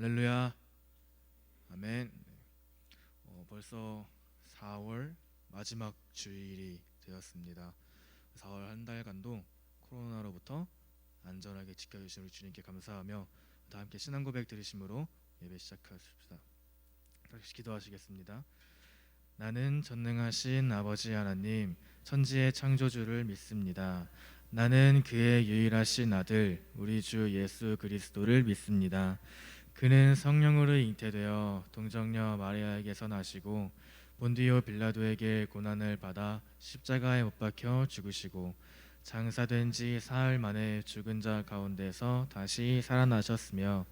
할렐루야. 아멘. 벌써 4월 마지막 주일이 되었습니다. 4월 한 달간도 코로나로부터 안전하게 지켜주신 우리 주님께 감사하며 다 함께 신앙 고백 드리심으로 예배 시작하십시다. 다시 기도하시겠습니다. 나는 전능하신 아버지 하나님, 천지의 창조주를 믿습니다. 나는 그의 유일하신 아들, 우리 주 예수 그리스도를 믿습니다. 그는 성령으로 잉태되어 동정녀 마리아에게서 나시고 본디오 빌라도에게 고난을 받아 십자가에 못 박혀 죽으시고 장사된 지 사흘 만에 죽은 자 가운데서 다시 살아나셨으며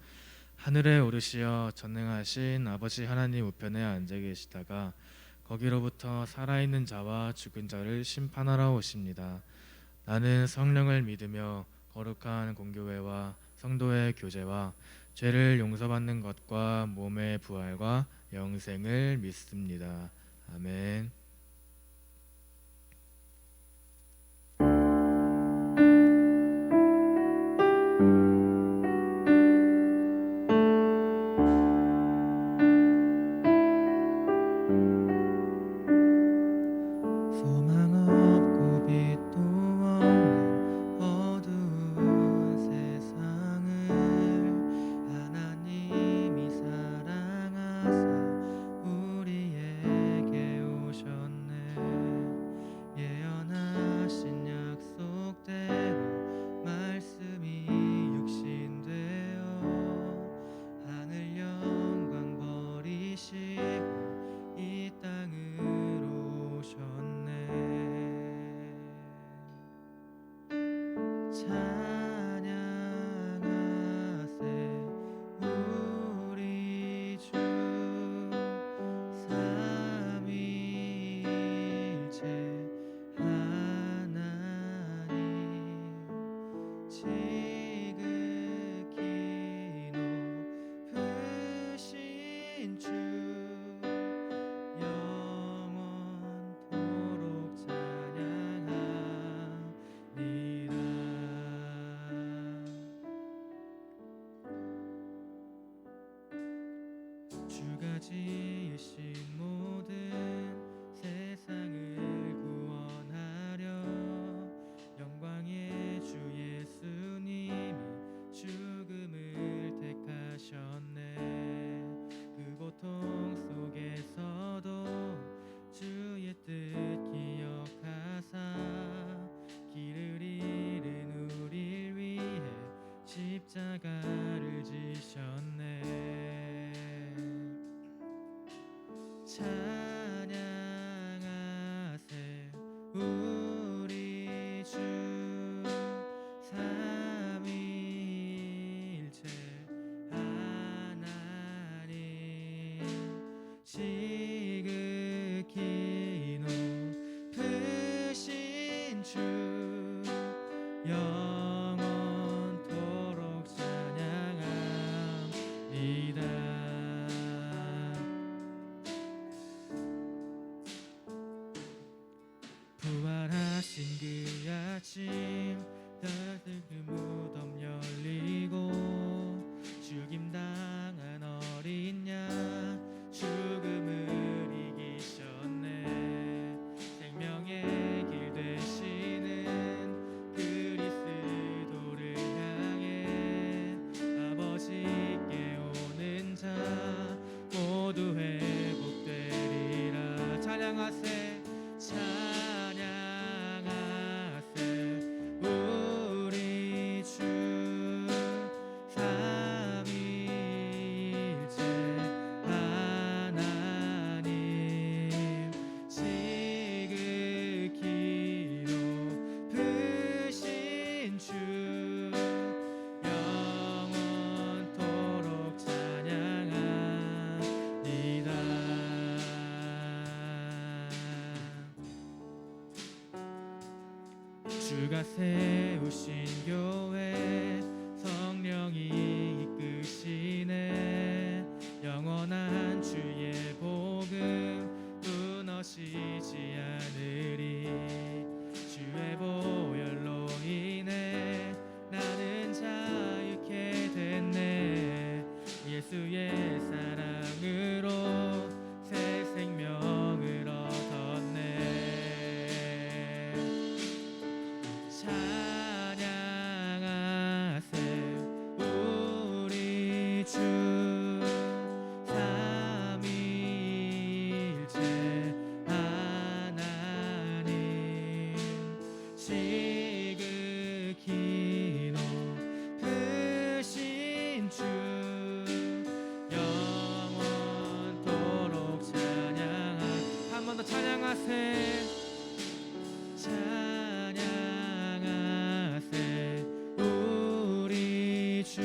하늘에 오르시어 전능하신 아버지 하나님 우편에 앉아 계시다가 거기로부터 살아있는 자와 죽은 자를 심판하러 오십니다. 나는 성령을 믿으며 거룩한 공교회와 성도의 교제와 죄를 용서받는 것과 몸의 부활과 영생을 믿습니다. 아멘. 소망 없고 빛도 없는 어두운 세상을 하나님이 사랑하사 우리에게 오셨네. 예언하신 약속대로 말씀이 육신되어 하늘 영광 버리시고 이 땅으로 오셨네. 찬양하세 우리 주 삼위일체 하나님 지극히 높으신 주 영원토록 찬양하리라. 주가 지으신 모든 세상을 구원하려 영광의 주 예수님이 죽음을 택하셨네. 그 고통 속에서도 주의 뜻 기억하사 길을 잃은 우릴 위해 십자가를 지셨네. 찬양하세 우리 주 삼위일체 하나님 지극히 높으신 주 영원토록 찬양합니다. 부활하신 그 아침 따뜻한 그 무덤 열리고 죽임당한 어린 양 죽음을 이기셨네. 생명의 길 되시는 그리스도를 향해 아버지께 오는 자 모두 회복되리라. 찬양하세 찬양하세 우리 주 삼위일체 하나님 지극히 높으신 주 영원토록 찬양합니다. 주가 세우신 교회 성령이 이끄시네. 영원한 주의 복음 끊어지지 않으리. 주의 보혈로 인해 나는 자유케 됐네. 예수의 사랑으로 새 생명을 얻었네. 찬양하세 우리 주 삼위일체 하나님 지극히 높으신 주 영원토록 찬양하. 한 번 더 찬양하세. 찬양하세 우리 주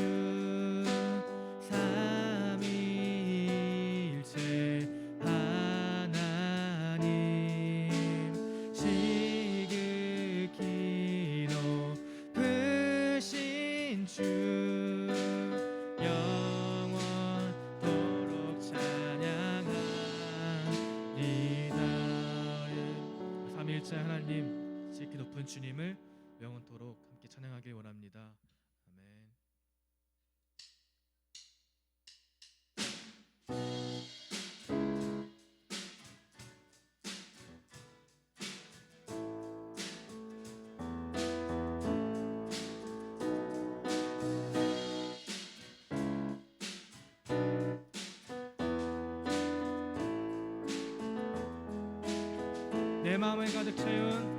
삼위일체 하나님 지극히 높으신 주 영원토록 찬양하리다. 삼위일체 하나님 지극히 높은 주님을 영원토록 함께 찬양하길 원합니다. 아멘. 내 마음을 가득 채운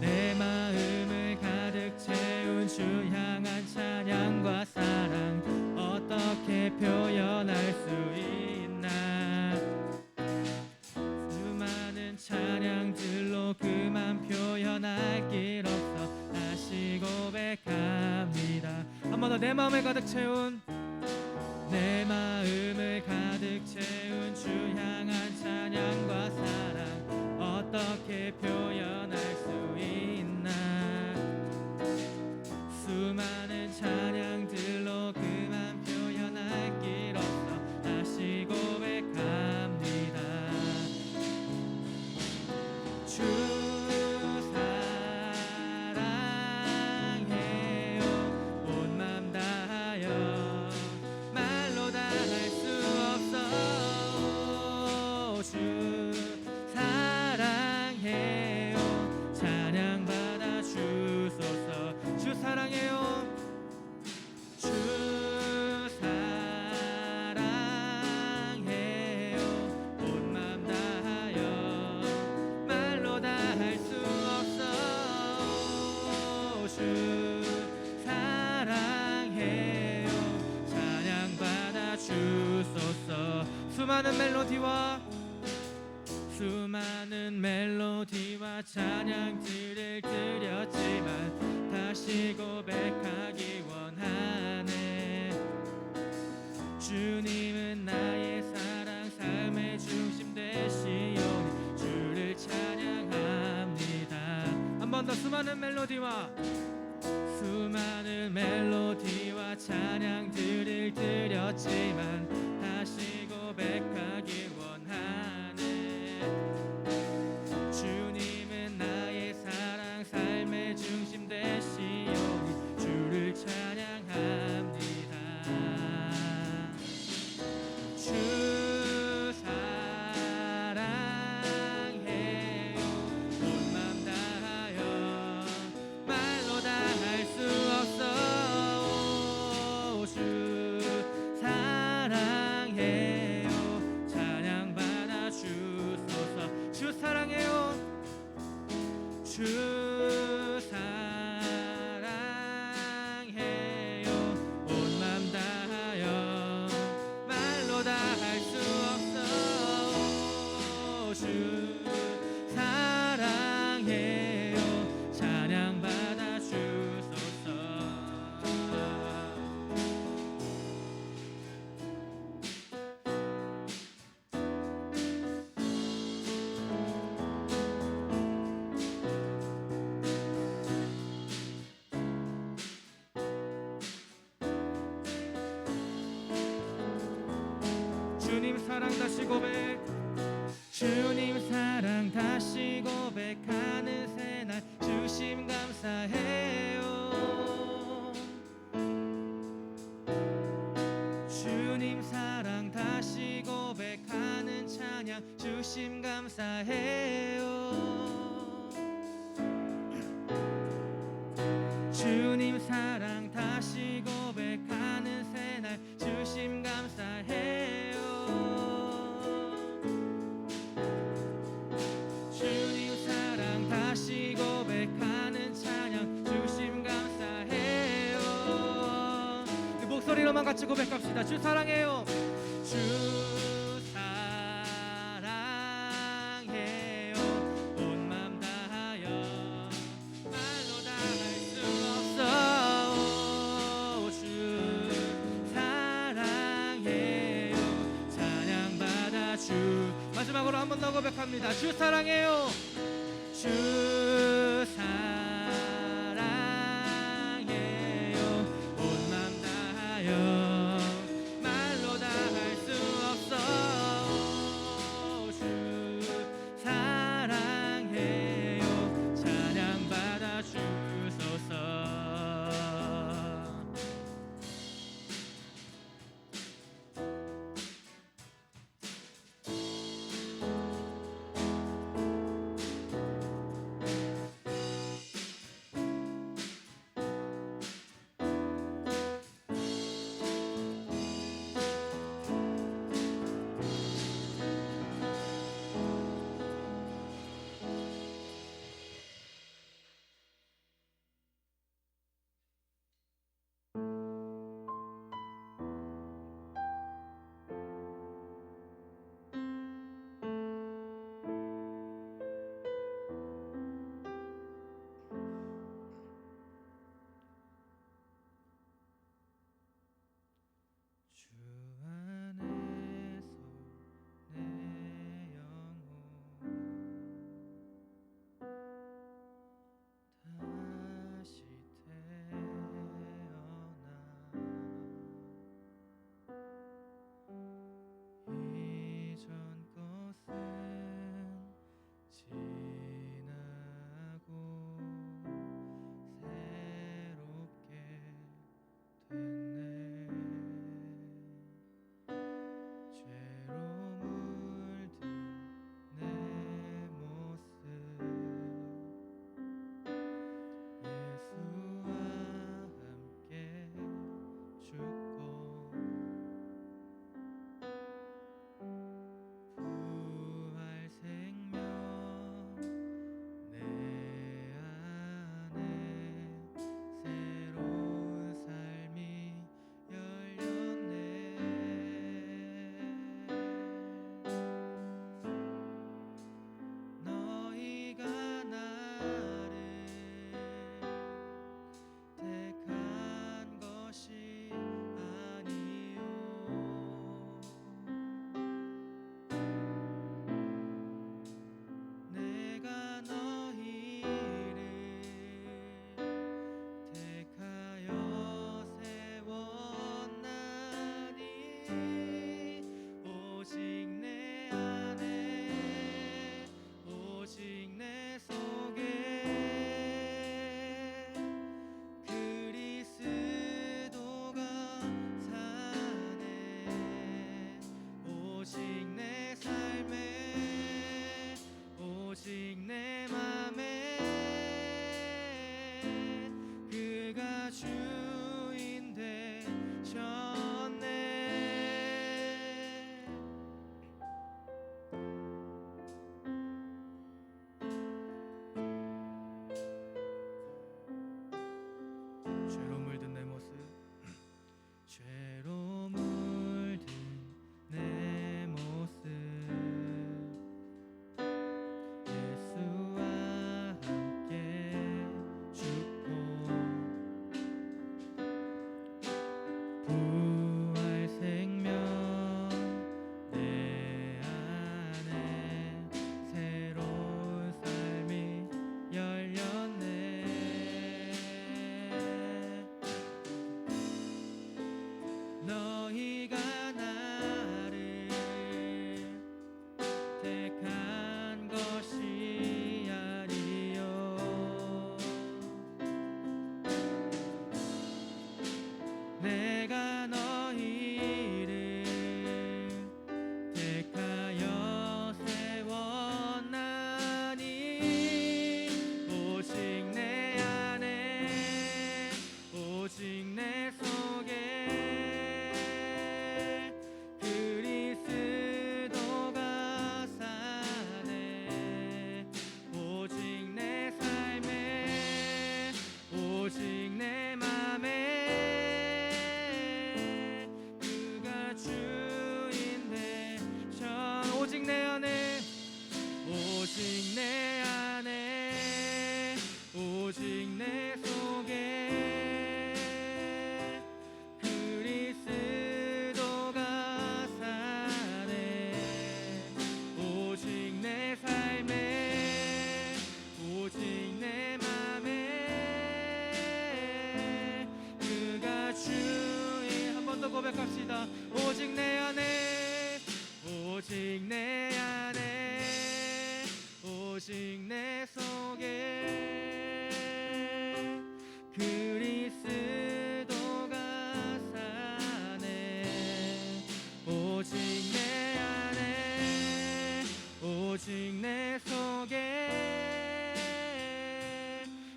내 마음을 가득 채운 주 향한 찬양과 사랑 어떻게 표현할 수 있나. 수많은 찬양들로 그만 표현할 길 없어 다시 고백합니다. 한 번 더 내 마음을 가득 채운 내 마음을 가득 채운 주 향한 찬양과 사랑 어떻게 표현할 수 있나. 수많은 찬양들로 그만 표현할 길 없어 다시 고백합니다. 주 사랑해요 온 맘 다하여 말로 다 할 수 없어. 주 사랑해요 찬양받아 주소서. 주 사랑해요 주 사랑해요 온 맘 다하여 말로 다 할 수 없어. 주 사랑해요 찬양받아 주소서. 수많은 멜로디와 찬양들을 드렸지만 다시 고백하기 원하네. 주님은 나의 사랑 삶의 중심 되시오니 주를 찬양합니다. 한 번 더 수많은 멜로디와 찬양들을 드렸지만 다시 고백하기 원하네. 주님은 나의 사랑 삶의 중심 되시오니 주를 찬양합니다. 주 사랑해요 온 맘 다하여 말로 다 할 수 없어. 주 사랑해요 찬양받아 주소서. 주 사랑해요 주 사랑해요 온 맘 다하여 말로 다 할 수 없어. 주 사랑해요 찬양받아 주소서. 주님 사랑 다시 고백. 주님 사랑 다시 고백하는 새날 주심 감사해요. 주 주님 사랑 다시 고백하는 찬양 주심 감사해요. 주님 사랑 다시 고백하는 새날 주심 감사해요. 주님 사랑 다시 고백하는 찬양 주심 감사해요. 그 목소리로만 같이 고백합시다. 주 사랑해요. 주 사랑해요. 온 맘 다하여 말로 다 할 수 없어. 주 사랑해요. 찬양 받아 주. 마지막으로 한 번 더 고백합니다. 주 사랑해요. 주 사랑해요. 온 맘 다하여 말로 다 할 수 없어. 주 사랑해요. 찬양 받아 주소서. 오직 내 안에 오직 내 속에 그리스도가 사네. 오직 내 안에 오직 내 속에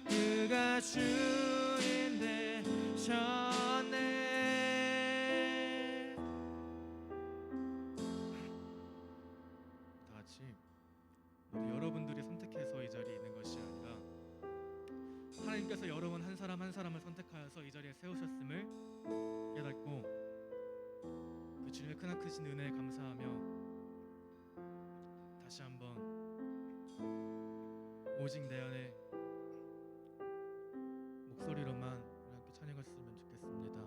그가 주인 되셨네. 다 같이 모두 여러분들이 선택해서 이 자리에 있는 것이 아니라 하나님께서 여러분 한 사람 한 사람을 선택하여서 이 자리에 세우셨음을 깨닫고 그 주님의 크나크신 은혜에 감사하며 다시 한번 오직 내 안에 목소리로만 우리 함께 찬양했으면 좋겠습니다.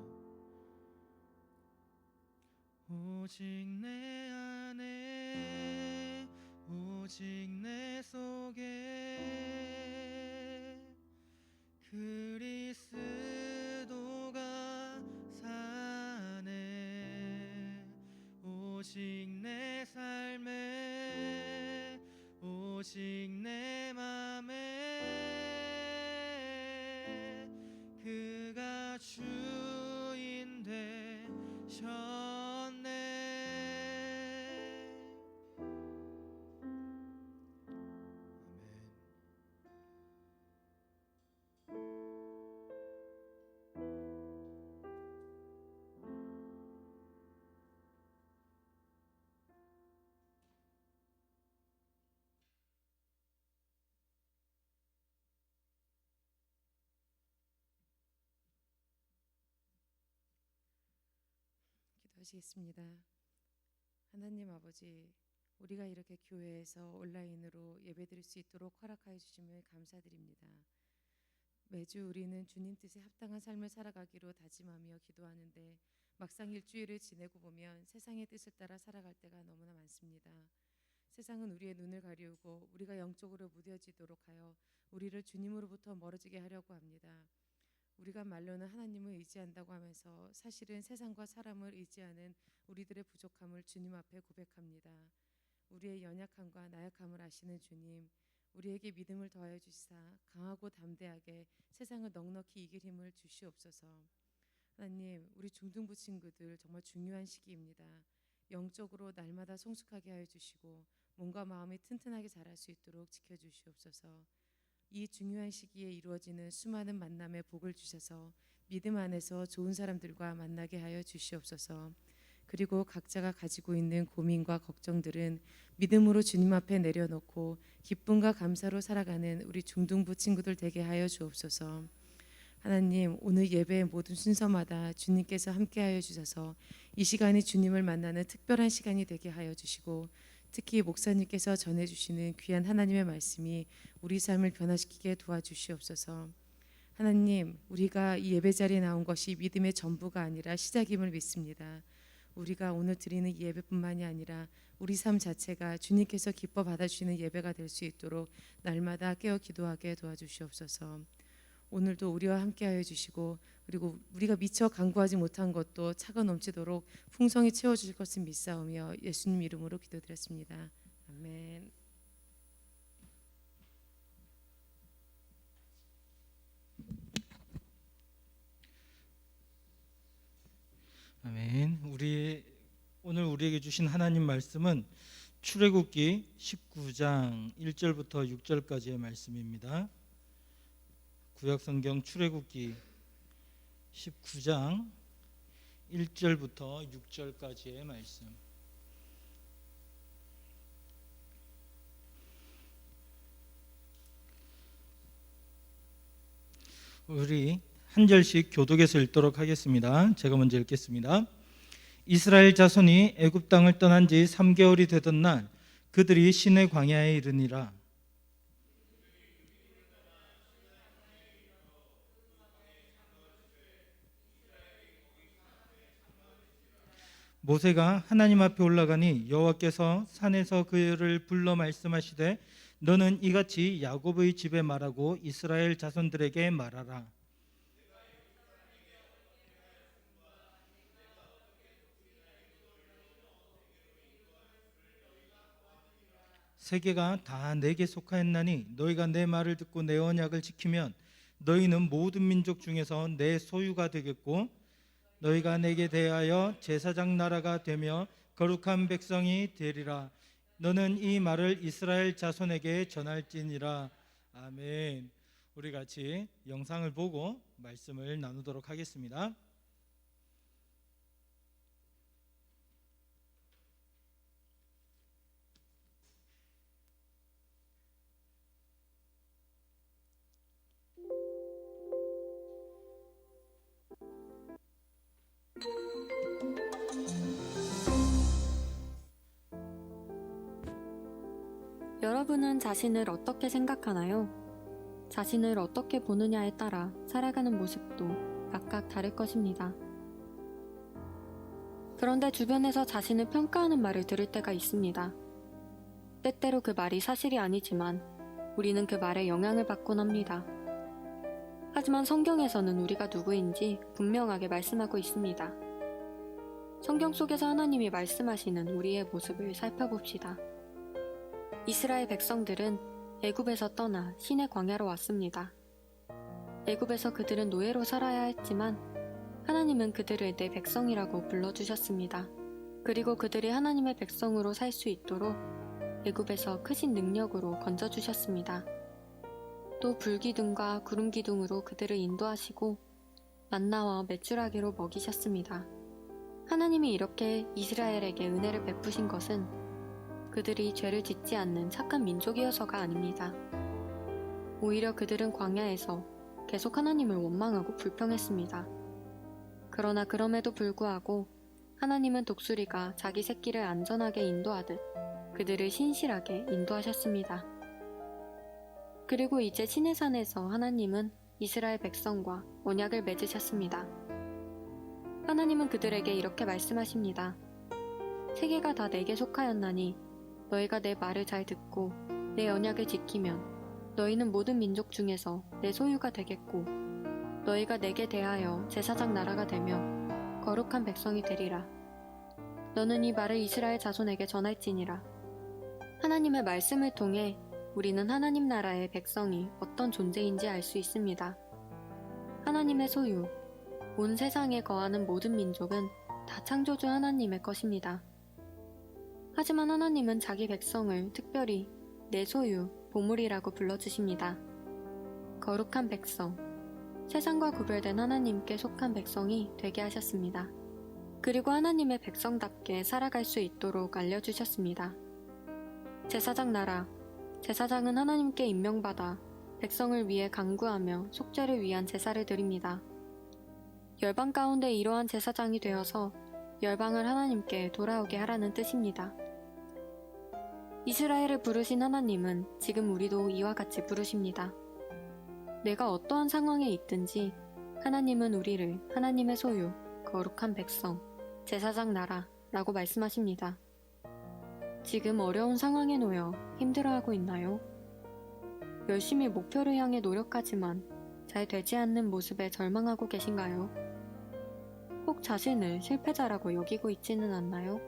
오직 내 안에 오직 내 속에 그리스도가 사네. 오직 내 삶에 오직 내 맘에 그가 주인 되셨네. 기도하시겠습니다. 하나님 아버지, 우리가 이렇게 교회에서 온라인으로 예배드릴 수 있도록 허락하여 주심을 감사드립니다. 매주 우리는 주님 뜻에 합당한 삶을 살아가기로 다짐하며 기도하는데 막상 일주일을 지내고 보면 세상의 뜻을 따라 살아갈 때가 너무나 많습니다. 세상은 우리의 눈을 가리우고 우리가 영적으로 무뎌지도록 하여 우리를 주님으로부터 멀어지게 하려고 합니다. 우리가 말로는 하나님을 의지한다고 하면서 사실은 세상과 사람을 의지하는 우리들의 부족함을 주님 앞에 고백합니다. 우리의 연약함과 나약함을 아시는 주님, 우리에게 믿음을 더하여 주시사 강하고 담대하게 세상을 넉넉히 이길 힘을 주시옵소서. 하나님, 우리 중등부 친구들 정말 중요한 시기입니다. 영적으로 날마다 성숙하게 하여 주시고 몸과 마음이 튼튼하게 자랄 수 있도록 지켜주시옵소서. 이 중요한 시기에 이루어지는 수많은 만남의 복을 주셔서 믿음 안에서 좋은 사람들과 만나게 하여 주시옵소서. 그리고 각자가 가지고 있는 고민과 걱정들은 믿음으로 주님 앞에 내려놓고 기쁨과 감사로 살아가는 우리 중등부 친구들 되게 하여 주옵소서. 하나님, 오늘 예배의 모든 순서마다 주님께서 함께하여 주셔서 이 시간이 주님을 만나는 특별한 시간이 되게 하여 주시고, 특히 목사님께서 전해주시는 귀한 하나님의 말씀이 우리 삶을 변화시키게 도와주시옵소서. 하나님, 우리가 이 예배 자리에 나온 것이 믿음의 전부가 아니라 시작임을 믿습니다. 우리가 오늘 드리는 이 예배뿐만이 아니라 우리 삶 자체가 주님께서 기뻐 받아주시는 예배가 될 수 있도록 날마다 깨어 기도하게 도와주시옵소서. 오늘도 우리와 함께하여 주시고, 그리고 우리가 미처 간구하지 못한 것도 차가 넘치도록 풍성히 채워주실 것을 믿사오며 예수님 이름으로 기도드렸습니다. 아멘. 아멘. 오늘 우리에게 주신 하나님 말씀은 출애굽기 19장 1절부터 6절까지의 말씀입니다. 구약성경 출애굽기 19장 1절부터 6절까지의 말씀. 우리 한 절씩 교독해서 읽도록 하겠습니다. 제가 먼저 읽겠습니다. 이스라엘 자손이 애굽 땅을 떠난 지 3개월이 되던 날 그들이 시내 광야에 이르니라. 모세가 하나님 앞에 올라가니 여호와께서 산에서 그를 불러 말씀하시되 너는 이같이 야곱의 집에 말하고 이스라엘 자손들에게 말하라. 세계가 다 내게 속하였나니 너희가 내 말을 듣고 내 언약을 지키면 너희는 모든 민족 중에서 내 소유가 되겠고 너희가 내게 대하여 제사장 나라가 되며 거룩한 백성이 되리라. 너는 이 말을 이스라엘 자손에게 전할지니라. 아멘. 우리 같이 영상을 보고 말씀을 나누도록 하겠습니다. 여러분은 자신을 어떻게 생각하나요? 자신을 어떻게 보느냐에 따라 살아가는 모습도 각각 다를 것입니다. 그런데 주변에서 자신을 평가하는 말을 들을 때가 있습니다. 때때로 그 말이 사실이 아니지만 우리는 그 말에 영향을 받곤 합니다. 하지만 성경에서는 우리가 누구인지 분명하게 말씀하고 있습니다. 성경 속에서 하나님이 말씀하시는 우리의 모습을 살펴봅시다. 이스라엘 백성들은 애굽에서 떠나 신의 광야로 왔습니다. 애굽에서 그들은 노예로 살아야 했지만 하나님은 그들을 내 백성이라고 불러주셨습니다. 그리고 그들이 하나님의 백성으로 살 수 있도록 애굽에서 크신 능력으로 건져주셨습니다. 또 불기둥과 구름기둥으로 그들을 인도하시고 만나와 메추라기로 먹이셨습니다. 하나님이 이렇게 이스라엘에게 은혜를 베푸신 것은 그들이 죄를 짓지 않는 착한 민족이어서가 아닙니다. 오히려 그들은 광야에서 계속 하나님을 원망하고 불평했습니다. 그러나 그럼에도 불구하고 하나님은 독수리가 자기 새끼를 안전하게 인도하듯 그들을 신실하게 인도하셨습니다. 그리고 이제 시내산에서 하나님은 이스라엘 백성과 언약을 맺으셨습니다. 하나님은 그들에게 이렇게 말씀하십니다. 세계가 다 내게 속하였나니 너희가 내 말을 잘 듣고 내 언약을 지키면 너희는 모든 민족 중에서 내 소유가 되겠고 너희가 내게 대하여 제사장 나라가 되며 거룩한 백성이 되리라. 너는 이 말을 이스라엘 자손에게 전할지니라. 하나님의 말씀을 통해 우리는 하나님 나라의 백성이 어떤 존재인지 알 수 있습니다. 하나님의 소유, 온 세상에 거하는 모든 민족은 다 창조주 하나님의 것입니다. 하지만 하나님은 자기 백성을 특별히 내 소유, 보물이라고 불러주십니다. 거룩한 백성, 세상과 구별된 하나님께 속한 백성이 되게 하셨습니다. 그리고 하나님의 백성답게 살아갈 수 있도록 알려주셨습니다. 제사장 나라, 제사장은 하나님께 임명받아 백성을 위해 간구하며 속죄를 위한 제사를 드립니다. 열방 가운데 이러한 제사장이 되어서 열방을 하나님께 돌아오게 하라는 뜻입니다. 이스라엘을 부르신 하나님은 지금 우리도 이와 같이 부르십니다. 내가 어떠한 상황에 있든지 하나님은 우리를 하나님의 소유, 거룩한 백성, 제사장 나라라고 말씀하십니다. 지금 어려운 상황에 놓여 힘들어하고 있나요? 열심히 목표를 향해 노력하지만 잘 되지 않는 모습에 절망하고 계신가요? 혹 자신을 실패자라고 여기고 있지는 않나요?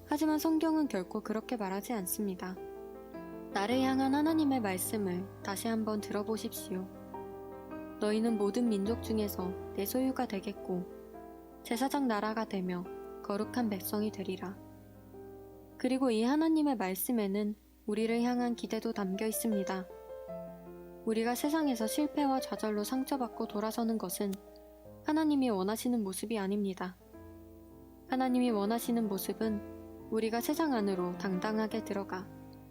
하지만 성경은 결코 그렇게 말하지 않습니다. 나를 향한 하나님의 말씀을 다시 한번 들어보십시오. 너희는 모든 민족 중에서 내 소유가 되겠고 제사장 나라가 되며 거룩한 백성이 되리라. 그리고 이 하나님의 말씀에는 우리를 향한 기대도 담겨 있습니다. 우리가 세상에서 실패와 좌절로 상처받고 돌아서는 것은 하나님이 원하시는 모습이 아닙니다. 하나님이 원하시는 모습은 우리가 세상 안으로 당당하게 들어가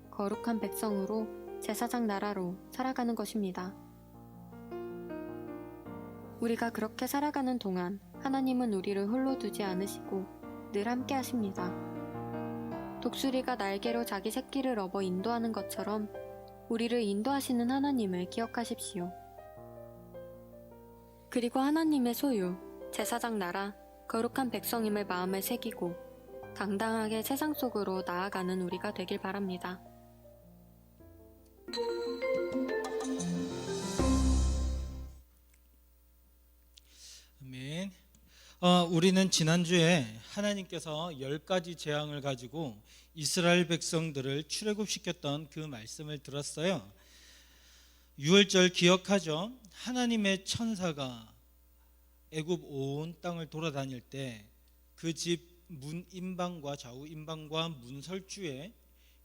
거룩한 백성으로 제사장 나라로 살아가는 것입니다. 우리가 그렇게 살아가는 동안 하나님은 우리를 홀로 두지 않으시고 늘 함께 하십니다. 독수리가 날개로 자기 새끼를 업어 인도하는 것처럼 우리를 인도하시는 하나님을 기억하십시오. 그리고 하나님의 소유, 제사장 나라, 거룩한 백성임을 마음에 새기고 당당하게 세상 속으로 나아가는 우리가 되길 바랍니다. 아멘. 우리는 지난주에 하나님께서 10가지 재앙을 가지고 이스라엘 백성들을 출애굽시켰던 그 말씀을 들었어요. 유월절 기억하죠? 하나님의 천사가 애굽 온 땅을 돌아다닐 때 그 집 문 임방과 좌우 임방과 문설주에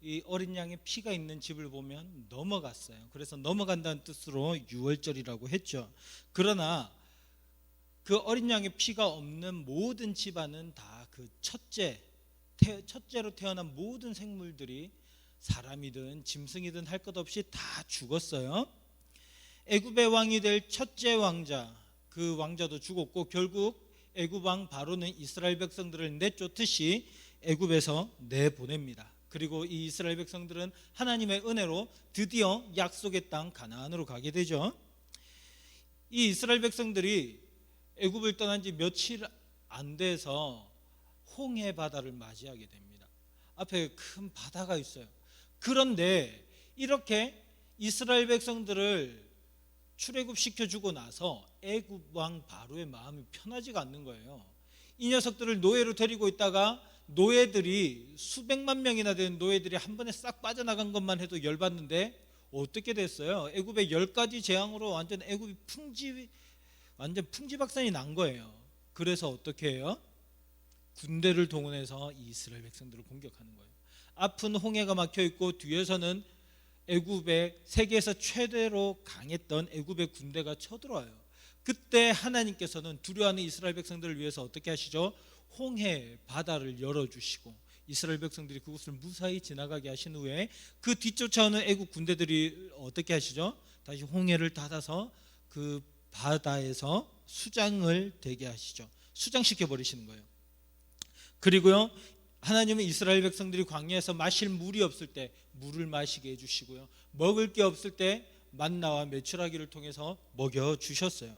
이 어린 양의 피가 있는 집을 보면 넘어갔어요. 그래서 넘어간다는 뜻으로 유월절이라고 했죠. 그러나 그 어린 양의 피가 없는 모든 집안은 다 그 첫째로 태어난 모든 생물들이 사람이든 짐승이든 할 것 없이 다 죽었어요. 애굽의 왕이 될 첫째 왕자, 그 왕자도 죽었고 결국 애굽 왕 바로는 이스라엘 백성들을 내쫓듯이 애굽에서 내보냅니다. 그리고 이 이스라엘 백성들은 하나님의 은혜로 드디어 약속의 땅 가나안으로 가게 되죠. 이 이스라엘 백성들이 애굽을 떠난 지 며칠 안 돼서 홍해 바다를 맞이하게 됩니다. 앞에 큰 바다가 있어요. 그런데 이렇게 이스라엘 백성들을 출애굽시켜주고 나서 애굽 왕 바로의 마음이 편하지가 않는 거예요. 이 녀석들을 노예로 데리고 있다가 노예들이 수백만 명이나 되는 노예들이 한 번에 싹 빠져나간 것만 해도 열받는데 어떻게 됐어요? 애굽의 10가지 재앙으로 완전 애굽이 풍지박산이 난 거예요. 그래서 어떻게 해요? 군대를 동원해서 이스라엘 백성들을 공격하는 거예요. 앞은 홍해가 막혀 있고 뒤에서는 애굽의 세계에서 최대로 강했던 애굽의 군대가 쳐들어와요. 그때 하나님께서는 두려워하는 이스라엘 백성들을 위해서 어떻게 하시죠? 홍해 바다를 열어주시고 이스라엘 백성들이 그곳을 무사히 지나가게 하신 후에 그 뒤쫓아오는 애굽 군대들이 어떻게 하시죠? 다시 홍해를 닫아서 그 바다에서 수장을 되게 하시죠. 수장시켜 버리시는 거예요. 그리고요, 하나님은 이스라엘 백성들이 광야에서 마실 물이 없을 때 물을 마시게 해주시고요, 먹을 게 없을 때 만나와 메추라기를 통해서 먹여주셨어요.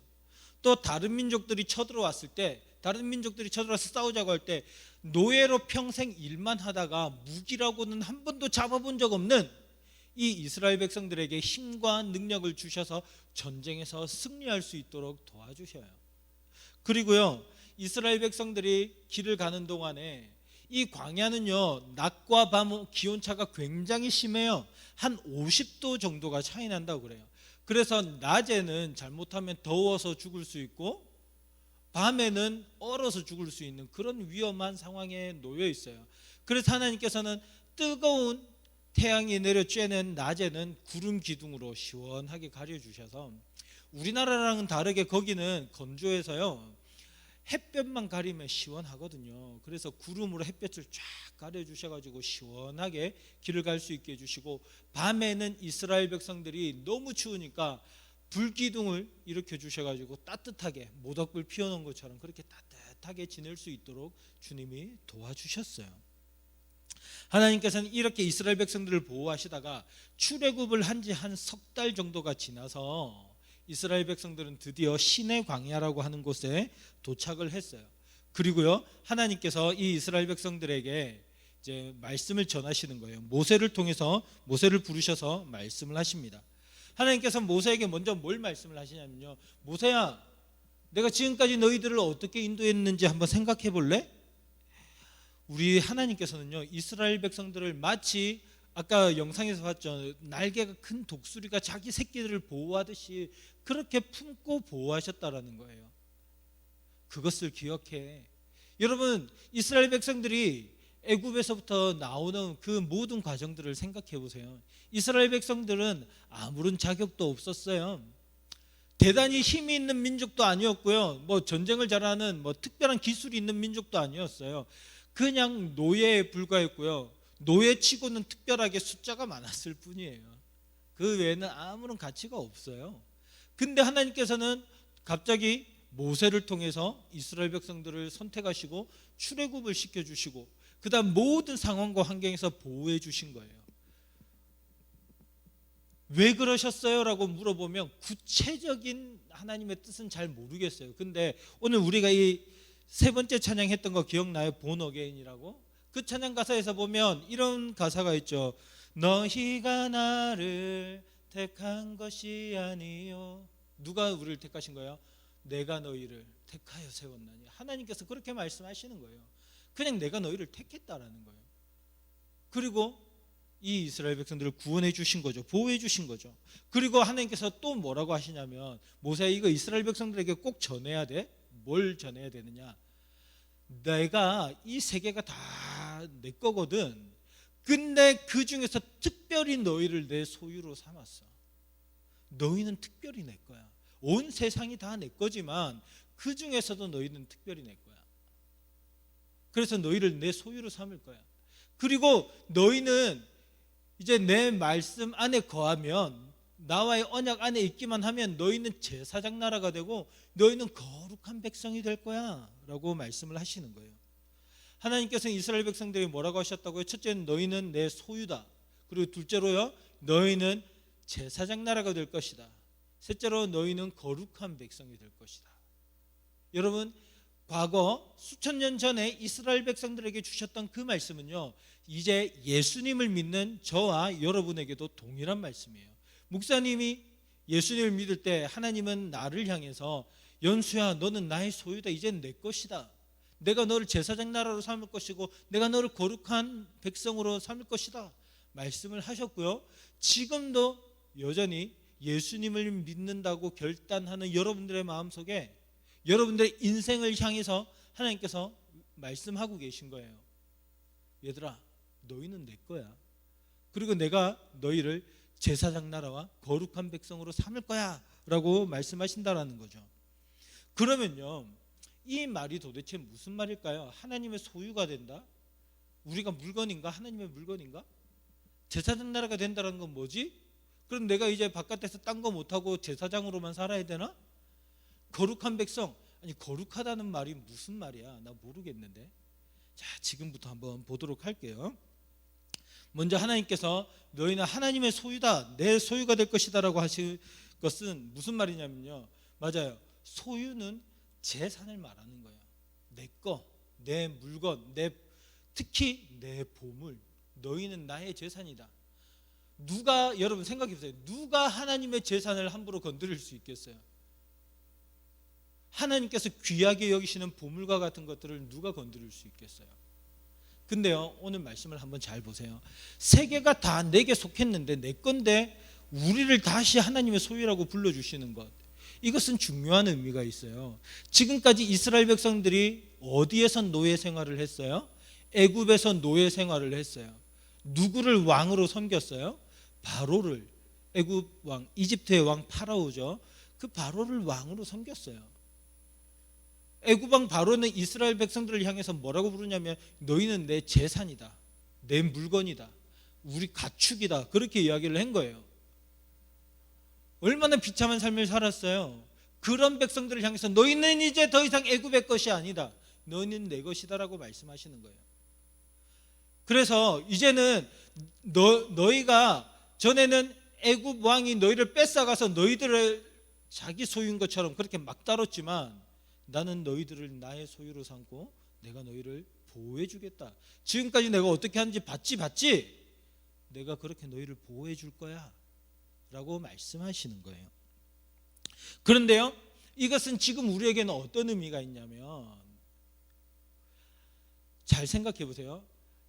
또 다른 민족들이 쳐들어왔을 때, 다른 민족들이 쳐들어와서 싸우자고 할 때 노예로 평생 일만 하다가 무기라고는 한 번도 잡아본 적 없는 이 이스라엘 백성들에게 힘과 능력을 주셔서 전쟁에서 승리할 수 있도록 도와주셔요. 그리고요, 이스라엘 백성들이 길을 가는 동안에 이 광야는요, 낮과 밤 기온차가 굉장히 심해요. 한 50도 정도가 차이 난다고 그래요. 그래서 낮에는 잘못하면 더워서 죽을 수 있고 밤에는 얼어서 죽을 수 있는 그런 위험한 상황에 놓여 있어요. 그래서 하나님께서는 뜨거운 태양이 내려 쬐는 낮에는 구름 기둥으로 시원하게 가려주셔서, 우리나라랑은 다르게 거기는 건조해서요, 햇볕만 가리면 시원하거든요. 그래서 구름으로 햇볕을 쫙 가려주셔가지고 시원하게 길을 갈 수 있게 해주시고, 밤에는 이스라엘 백성들이 너무 추우니까 불기둥을 일으켜 주셔가지고 따뜻하게 모닥불 피워놓은 것처럼 그렇게 따뜻하게 지낼 수 있도록 주님이 도와주셨어요. 하나님께서는 이렇게 이스라엘 백성들을 보호하시다가 출애굽을 한 지 한 석 달 정도가 지나서 이스라엘 백성들은 드디어 시내 광야라고 하는 곳에 도착을 했어요. 그리고요, 하나님께서 이 이스라엘 백성들에게 이제 말씀을 전하시는 거예요. 모세를 통해서, 모세를 부르셔서 말씀을 하십니다. 하나님께서 모세에게 먼저 뭘 말씀을 하시냐면요, 모세야, 내가 지금까지 너희들을 어떻게 인도했는지 한번 생각해 볼래? 우리 하나님께서는요, 이스라엘 백성들을 마치 아까 영상에서 봤죠, 날개가 큰 독수리가 자기 새끼들을 보호하듯이 그렇게 품고 보호하셨다라는 거예요. 그것을 기억해. 여러분, 이스라엘 백성들이 애굽에서부터 나오는 그 모든 과정들을 생각해 보세요. 이스라엘 백성들은 아무런 자격도 없었어요. 대단히 힘이 있는 민족도 아니었고요, 뭐 전쟁을 잘하는 뭐 특별한 기술이 있는 민족도 아니었어요. 그냥 노예에 불과했고요, 노예치고는 특별하게 숫자가 많았을 뿐이에요. 그 외에는 아무런 가치가 없어요. 근데 하나님께서는 갑자기 모세를 통해서 이스라엘 백성들을 선택하시고 출애굽을 시켜주시고 그 다음 모든 상황과 환경에서 보호해 주신 거예요. 왜 그러셨어요? 라고 물어보면 구체적인 하나님의 뜻은 잘 모르겠어요. 근데 오늘 우리가 이 세 번째 찬양했던 거 기억나요? Born Again이라고? 그 찬양 가사에서 보면 이런 가사가 있죠. 너희가 나를 택한 것이 아니요. 누가 우리를 택하신 거예요? 내가 너희를 택하여 세웠나니. 하나님께서 그렇게 말씀하시는 거예요. 그냥 내가 너희를 택했다라는 거예요. 그리고 이 이스라엘 백성들을 구원해 주신 거죠. 보호해 주신 거죠. 그리고 하나님께서 또 뭐라고 하시냐면, 모세야, 이거 이스라엘 백성들에게 꼭 전해야 돼. 뭘 전해야 되느냐? 내가 이 세계가 다 내 거거든. 근데 그 중에서 특별히 너희를 내 소유로 삼았어. 너희는 특별히 내 거야. 온 세상이 다 내 거지만 그 중에서도 너희는 특별히 내 거야. 그래서 너희를 내 소유로 삼을 거야. 그리고 너희는 이제 내 말씀 안에 거하면, 나와의 언약 안에 있기만 하면 너희는 제사장 나라가 되고 너희는 거룩한 백성이 될 거야 라고 말씀을 하시는 거예요. 하나님께서 이스라엘 백성들에게 뭐라고 하셨다고요? 첫째는 너희는 내 소유다. 그리고 둘째로요, 너희는 제사장 나라가 될 것이다. 셋째로 너희는 거룩한 백성이 될 것이다. 여러분, 과거 수천 년 전에 이스라엘 백성들에게 주셨던 그 말씀은요, 이제 예수님을 믿는 저와 여러분에게도 동일한 말씀이에요. 목사님이 예수님을 믿을 때 하나님은 나를 향해서, 연수야, 너는 나의 소유다. 이젠 내 것이다. 내가 너를 제사장 나라로 삼을 것이고 내가 너를 거룩한 백성으로 삼을 것이다 말씀을 하셨고요. 지금도 여전히 예수님을 믿는다고 결단하는 여러분들의 마음속에, 여러분들의 인생을 향해서 하나님께서 말씀하고 계신 거예요. 얘들아, 너희는 내 거야. 그리고 내가 너희를 제사장 나라와 거룩한 백성으로 삼을 거야 라고 말씀하신다라는 거죠. 그러면요, 이 말이 도대체 무슨 말일까요? 하나님의 소유가 된다? 우리가 물건인가? 하나님의 물건인가? 제사장 나라가 된다는 건 뭐지? 그럼 내가 이제 바깥에서 딴 거 못하고 제사장으로만 살아야 되나? 거룩한 백성, 아니 거룩하다는 말이 무슨 말이야? 나 모르겠는데. 자, 지금부터 한번 보도록 할게요. 먼저 하나님께서 너희는 하나님의 소유다, 내 소유가 될 것이다 라고 하신 것은 무슨 말이냐면요, 맞아요, 소유는 재산을 말하는 거예요. 내 거, 내 물건, 특히 내 보물, 너희는 나의 재산이다. 누가, 여러분 생각해 보세요. 누가 하나님의 재산을 함부로 건드릴 수 있겠어요? 하나님께서 귀하게 여기시는 보물과 같은 것들을 누가 건드릴 수 있겠어요? 근데요, 오늘 말씀을 한번 잘 보세요. 세계가 다 내게 속했는데, 내 건데 우리를 다시 하나님의 소유라고 불러주시는 것, 이것은 중요한 의미가 있어요. 지금까지 이스라엘 백성들이 어디에서 노예 생활을 했어요? 애굽에서 노예 생활을 했어요. 누구를 왕으로 섬겼어요? 바로를, 애굽 왕, 이집트의 왕 파라오죠. 그 바로를 왕으로 섬겼어요. 애굽 왕 바로는 이스라엘 백성들을 향해서 뭐라고 부르냐면, 너희는 내 재산이다, 내 물건이다, 우리 가축이다, 그렇게 이야기를 한 거예요. 얼마나 비참한 삶을 살았어요. 그런 백성들을 향해서 너희는 이제 더 이상 애굽의 것이 아니다, 너희는 내 것이다라고 말씀하시는 거예요. 그래서 이제는 너희가, 전에는 애굽 왕이 너희를 뺏어가서 너희들을 자기 소유인 것처럼 그렇게 막 다뤘지만, 나는 너희들을 나의 소유로 삼고 내가 너희를 보호해 주겠다. 지금까지 내가 어떻게 하는지 봤지? 내가 그렇게 너희를 보호해 줄 거야 라고 말씀하시는 거예요. 그런데요, 이것은 지금 우리에게는 어떤 의미가 있냐면, 잘 생각해 보세요.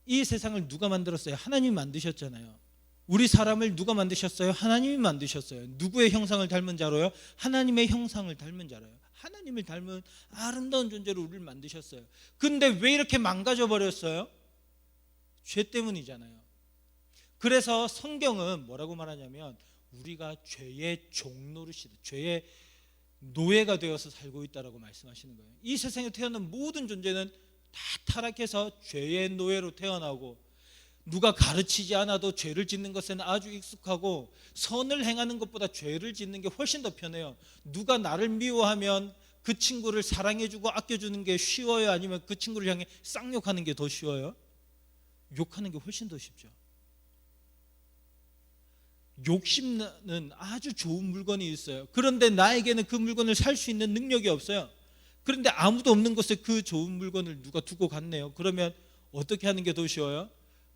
이 세상을 누가 만들었어요? 하나님이 만드셨잖아요. 우리 사람을 누가 만드셨어요? 하나님이 만드셨어요. 누구의 형상을 닮은 자로요? 하나님의 형상을 닮은 자로요. 하나님을 닮은 아름다운 존재로 우리를 만드셨어요. 근데 왜 이렇게 망가져 버렸어요? 죄 때문이잖아요. 그래서 성경은 뭐라고 말하냐면, 우리가 죄의 종노릇이다, 죄의 노예가 되어서 살고 있다라고 말씀하시는 거예요. 이 세상에 태어난 모든 존재는 다 타락해서 죄의 노예로 태어나고, 누가 가르치지 않아도 죄를 짓는 것은 아주 익숙하고, 선을 행하는 것보다 죄를 짓는 게 훨씬 더 편해요. 누가 나를 미워하면 그 친구를 사랑해주고 아껴주는 게 쉬워요? 아니면 그 친구를 향해 쌍욕하는 게 더 쉬워요? 욕하는 게 훨씬 더 쉽죠. 욕심은 아주 좋은 물건이 있어요. 그런데 나에게는 그 물건을 살 수 있는 능력이 없어요. 그런데 아무도 없는 곳에 그 좋은 물건을 누가 두고 갔네요. 그러면 어떻게 하는 게 더 쉬워요?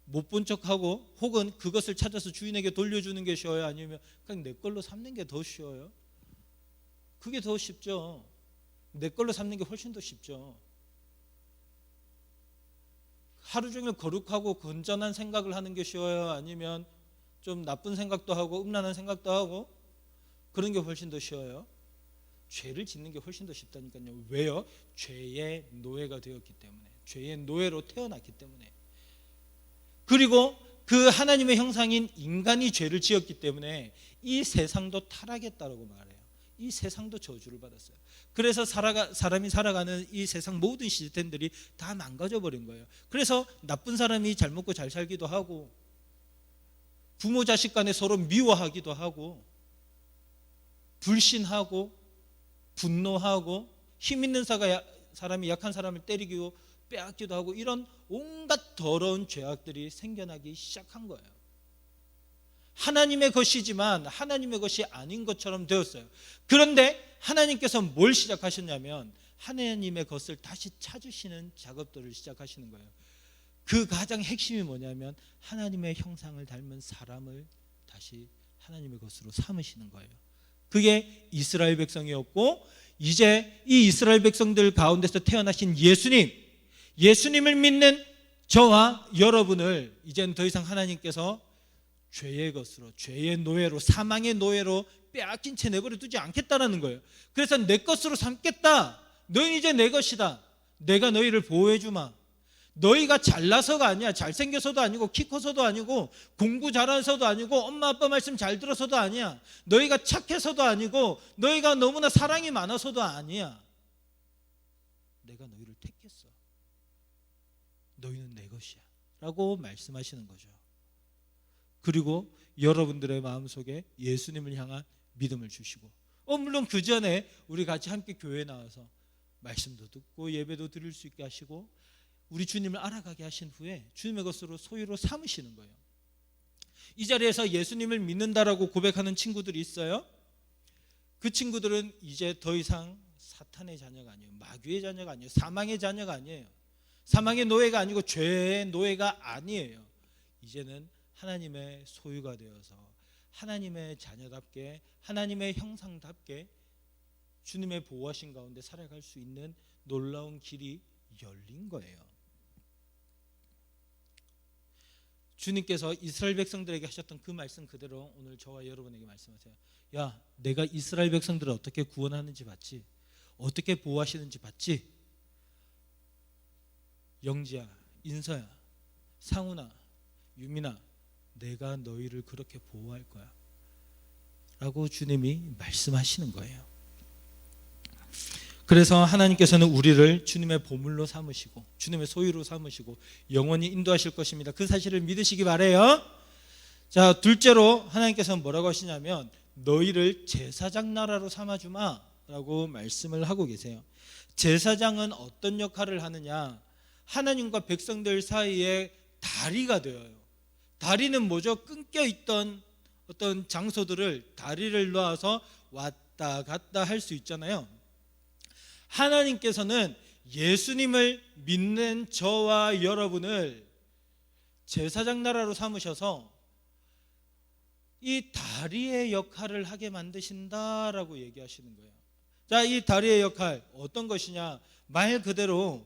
못 본 척하고, 혹은 그것을 찾아서 주인에게 돌려주는 게 쉬워요? 아니면 그냥 내 걸로 삼는 게 더 쉬워요? 그게 더 쉽죠. 내 걸로 삼는 게 훨씬 더 쉽죠. 하루 종일 거룩하고 건전한 생각을 하는 게 쉬워요? 아니면 좀 나쁜 생각도 하고 음란한 생각도 하고 그런 게 훨씬 더 쉬워요? 죄를 짓는 게 훨씬 더 쉽다니까요. 왜요? 죄의 노예가 되었기 때문에, 죄의 노예로 태어났기 때문에. 그리고 그 하나님의 형상인 인간이 죄를 지었기 때문에 이 세상도 타락했다라고 말해요. 이 세상도 저주를 받았어요. 그래서 사람이 살아가는 이 세상 모든 시스템들이 다 망가져 버린 거예요. 그래서 나쁜 사람이 잘 먹고 잘 살기도 하고, 부모 자식 간에 서로 미워하기도 하고, 불신하고, 분노하고, 힘 있는 사람이 약한 사람을 때리고 빼앗기도 하고, 이런 온갖 더러운 죄악들이 생겨나기 시작한 거예요. 하나님의 것이지만 하나님의 것이 아닌 것처럼 되었어요. 그런데 하나님께서 뭘 시작하셨냐면 하나님의 것을 다시 찾으시는 작업들을 시작하시는 거예요. 그 가장 핵심이 뭐냐면 하나님의 형상을 닮은 사람을 다시 하나님의 것으로 삼으시는 거예요. 그게 이스라엘 백성이었고, 이제 이 이스라엘 백성들 가운데서 태어나신 예수님을 믿는 저와 여러분을 이제는 더 이상 하나님께서 죄의 것으로, 죄의 노예로, 사망의 노예로 빼앗긴 채 내버려 두지 않겠다라는 거예요. 그래서 내 것으로 삼겠다. 너희는 이제 내 것이다. 내가 너희를 보호해 주마. 너희가 잘나서가 아니야. 잘생겨서도 아니고, 키 커서도 아니고, 공부 잘해서도 아니고, 엄마 아빠 말씀 잘 들어서도 아니야. 너희가 착해서도 아니고, 너희가 너무나 사랑이 많아서도 아니야. 내가 너희를 택했어. 너희는 내 것이야 라고 말씀하시는 거죠. 그리고 여러분들의 마음속에 예수님을 향한 믿음을 주시고, 물론 그 전에 우리 같이 함께 교회에 나와서 말씀도 듣고 예배도 드릴 수 있게 하시고 우리 주님을 알아가게 하신 후에 주님의 것으로 소유로 삼으시는 거예요. 이 자리에서 예수님을 믿는다라고 고백하는 친구들이 있어요. 그 친구들은 이제 더 이상 사탄의 자녀가 아니에요. 마귀의 자녀가 아니에요. 사망의 자녀가 아니에요. 사망의 노예가 아니고 죄의 노예가 아니에요. 이제는 하나님의 소유가 되어서 하나님의 자녀답게, 하나님의 형상답게 주님의 보호하신 가운데 살아갈 수 있는 놀라운 길이 열린 거예요. 주님께서 이스라엘 백성들에게 하셨던 그 말씀 그대로 오늘 저와 여러분에게 말씀하세요. 야, 내가 이스라엘 백성들을 어떻게 구원하는지 봤지? 어떻게 보호하시는지 봤지? 영지야, 인서야, 상훈아, 유민아, 내가 너희를 그렇게 보호할 거야 라고 주님이 말씀하시는 거예요. 그래서 하나님께서는 우리를 주님의 보물로 삼으시고 주님의 소유로 삼으시고 영원히 인도하실 것입니다. 그 사실을 믿으시기 바라요. 자, 둘째로 하나님께서는 뭐라고 하시냐면 너희를 제사장 나라로 삼아주마 라고 말씀을 하고 계세요. 제사장은 어떤 역할을 하느냐? 하나님과 백성들 사이에 다리가 되어요. 다리는 뭐죠? 끊겨 있던 어떤 장소들을 다리를 놓아서 왔다 갔다 할 수 있잖아요. 하나님께서는 예수님을 믿는 저와 여러분을 제사장 나라로 삼으셔서 이 다리의 역할을 하게 만드신다라고 얘기하시는 거예요. 자, 이 다리의 역할 어떤 것이냐? 말 그대로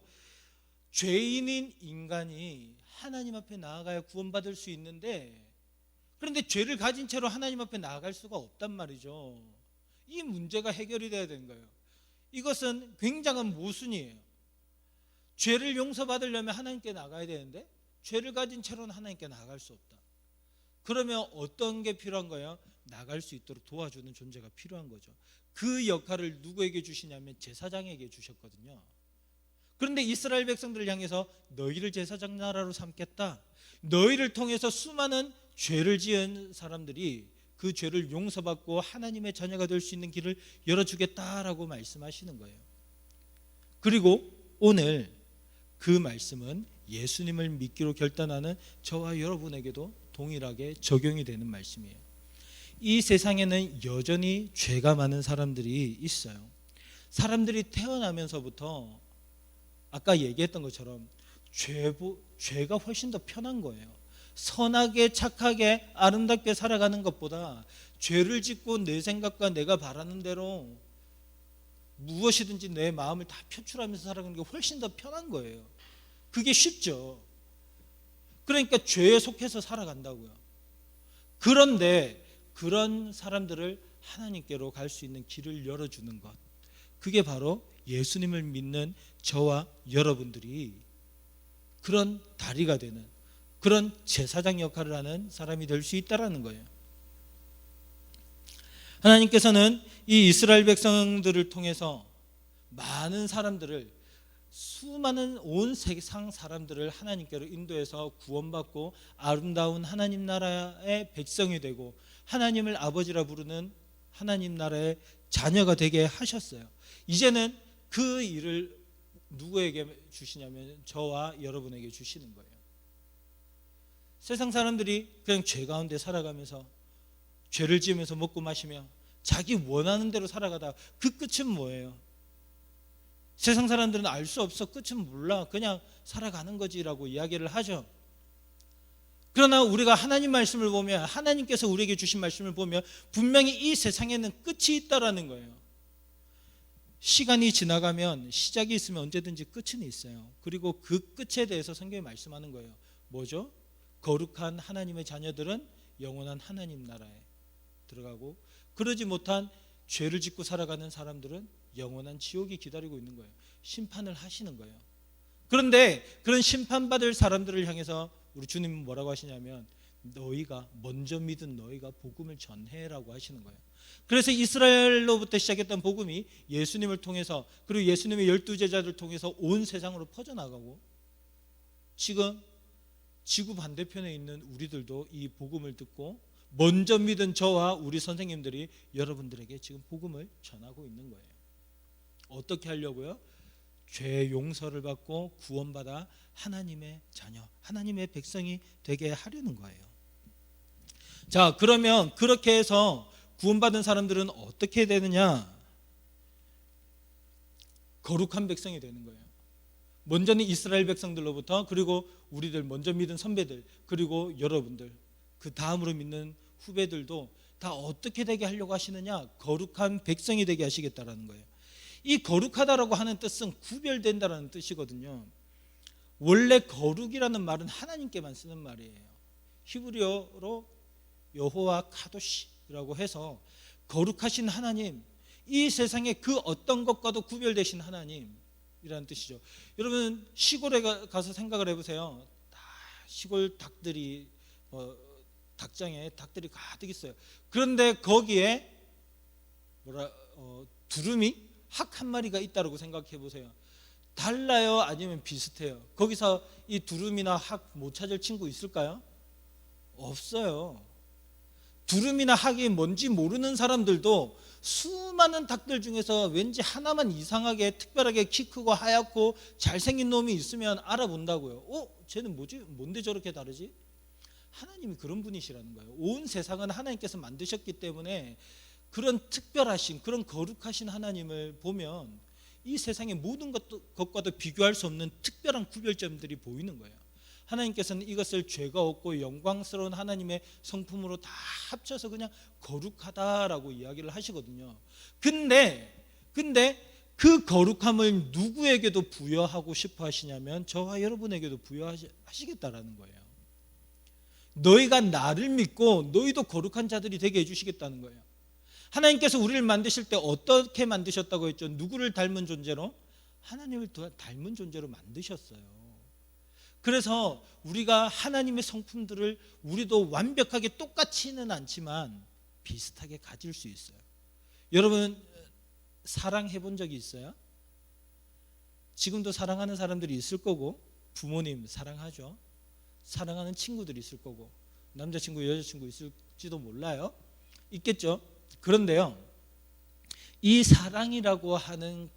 죄인인 인간이 하나님 앞에 나아가야 구원받을 수 있는데, 그런데 죄를 가진 채로 하나님 앞에 나아갈 수가 없단 말이죠. 이 문제가 해결이 돼야 되는 거예요. 이것은 굉장한 모순이에요. 죄를 용서받으려면 하나님께 나가야 되는데 죄를 가진 채로는 하나님께 나갈 수 없다. 그러면 어떤 게 필요한 거예요? 나갈 수 있도록 도와주는 존재가 필요한 거죠. 그 역할을 누구에게 주시냐면 제사장에게 주셨거든요. 그런데 이스라엘 백성들을 향해서 너희를 제사장 나라로 삼겠다. 너희를 통해서 수많은 죄를 지은 사람들이 그 죄를 용서받고 하나님의 자녀가 될 수 있는 길을 열어주겠다라고 말씀하시는 거예요. 그리고 오늘 그 말씀은 예수님을 믿기로 결단하는 저와 여러분에게도 동일하게 적용이 되는 말씀이에요. 이 세상에는 여전히 죄가 많은 사람들이 있어요. 사람들이 태어나면서부터 아까 얘기했던 것처럼 죄가 훨씬 더 편한 거예요. 선하게 착하게 아름답게 살아가는 것보다 죄를 짓고 내 생각과 내가 바라는 대로 무엇이든지 내 마음을 다 표출하면서 살아가는 게 훨씬 더 편한 거예요. 그게 쉽죠. 그러니까 죄에 속해서 살아간다고요. 그런데 그런 사람들을 하나님께로 갈 수 있는 길을 열어주는 것, 그게 바로 예수님을 믿는 저와 여러분들이 그런 다리가 되는, 그런 제사장 역할을 하는 사람이 될 수 있다라는 거예요. 하나님께서는 이 이스라엘 백성들을 통해서 많은 사람들을, 수많은 온 세상 사람들을 하나님께로 인도해서 구원받고 아름다운 하나님 나라의 백성이 되고 하나님을 아버지라 부르는 하나님 나라의 자녀가 되게 하셨어요. 이제는 그 일을 누구에게 주시냐면 저와 여러분에게 주시는 거예요. 세상 사람들이 그냥 죄 가운데 살아가면서 죄를 지으면서 먹고 마시며 자기 원하는 대로 살아가다 그 끝은 뭐예요? 세상 사람들은 알 수 없어, 끝은 몰라, 그냥 살아가는 거지라고 이야기를 하죠. 그러나 우리가 하나님 말씀을 보면, 하나님께서 우리에게 주신 말씀을 보면 분명히 이 세상에는 끝이 있다라는 거예요. 시간이 지나가면 시작이 있으면 언제든지 끝은 있어요. 그리고 그 끝에 대해서 성경이 말씀하는 거예요. 뭐죠? 거룩한 하나님의 자녀들은 영원한 하나님 나라에 들어가고, 그러지 못한 죄를 짓고 살아가는 사람들은 영원한 지옥이 기다리고 있는 거예요. 심판을 하시는 거예요. 그런데 그런 심판받을 사람들을 향해서 우리 주님은 뭐라고 하시냐면, 너희가 먼저 믿은 너희가 복음을 전해라고 하시는 거예요. 그래서 이스라엘로부터 시작했던 복음이 예수님을 통해서, 그리고 예수님의 12제자들을 통해서 온 세상으로 퍼져나가고, 지금 지구 반대편에 있는 우리들도 이 복음을 듣고 먼저 믿은 저와 우리 선생님들이 여러분들에게 지금 복음을 전하고 있는 거예요. 어떻게 하려고요? 죄 용서를 받고 구원받아 하나님의 자녀, 하나님의 백성이 되게 하려는 거예요. 자, 그러면 그렇게 해서 구원받은 사람들은 어떻게 되느냐? 거룩한 백성이 되는 거예요. 먼저는 이스라엘 백성들로부터, 그리고 우리들 먼저 믿은 선배들, 그리고 여러분들, 그 다음으로 믿는 후배들도 다 어떻게 되게 하려고 하시느냐? 거룩한 백성이 되게 하시겠다라는 거예요. 이 거룩하다라고 하는 뜻은 구별된다라는 뜻이거든요. 원래 거룩이라는 말은 하나님께만 쓰는 말이에요. 히브리어로 여호와 카도시라고 해서 거룩하신 하나님, 이 세상에 그 어떤 것과도 구별되신 하나님이라는 뜻이죠. 여러분 시골에 가서 생각을 해보세요. 다 시골 닭들이 닭장에 닭들이 가득 있어요. 그런데 거기에 두루미 학 한 마리가 있다고 생각해 보세요. 달라요? 아니면 비슷해요? 거기서 이 두루미나 학 못 찾을 친구 있을까요? 없어요. 두루미나 학이 뭔지 모르는 사람들도 수많은 닭들 중에서 왠지 하나만 이상하게 특별하게 키 크고 하얗고 잘생긴 놈이 있으면 알아본다고요. 쟤는 뭐지? 뭔데 저렇게 다르지? 하나님이 그런 분이시라는 거예요. 온 세상은 하나님께서 만드셨기 때문에 그런 특별하신, 그런 거룩하신 하나님을 보면 이 세상의 모든 것과도 비교할 수 없는 특별한 구별점들이 보이는 거예요. 하나님께서는 이것을 죄가 없고 영광스러운 하나님의 성품으로 다 합쳐서 그냥 거룩하다라고 이야기를 하시거든요. 근데 그 거룩함을 누구에게도 부여하고 싶어 하시냐면 저와 여러분에게도 부여하시겠다라는 거예요. 너희가 나를 믿고 너희도 거룩한 자들이 되게 해주시겠다는 거예요. 하나님께서 우리를 만드실 때 어떻게 만드셨다고 했죠? 누구를 닮은 존재로? 하나님을 닮은 존재로 만드셨어요. 그래서 우리가 하나님의 성품들을 우리도 완벽하게 똑같지는 않지만 비슷하게 가질 수 있어요. 여러분 사랑해 본 적이 있어요? 지금도 사랑하는 사람들이 있을 거고, 부모님 사랑하죠. 사랑하는 친구들이 있을 거고, 남자친구 여자친구 있을지도 몰라요. 있겠죠. 그런데요, 이 사랑이라고 하는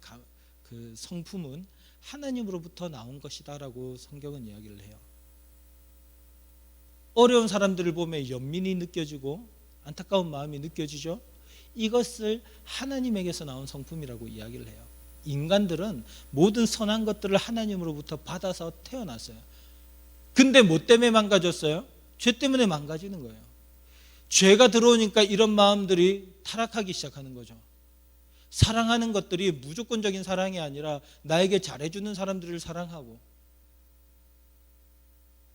그 성품은 하나님으로부터 나온 것이다라고 성경은 이야기를 해요. 어려운 사람들을 보면 연민이 느껴지고 안타까운 마음이 느껴지죠. 이것을 하나님에게서 나온 성품이라고 이야기를 해요. 인간들은 모든 선한 것들을 하나님으로부터 받아서 태어났어요. 근데 뭐 때문에 망가졌어요? 죄 때문에 망가지는 거예요. 죄가 들어오니까 이런 마음들이 타락하기 시작하는 거죠. 사랑하는 것들이 무조건적인 사랑이 아니라 나에게 잘해주는 사람들을 사랑하고,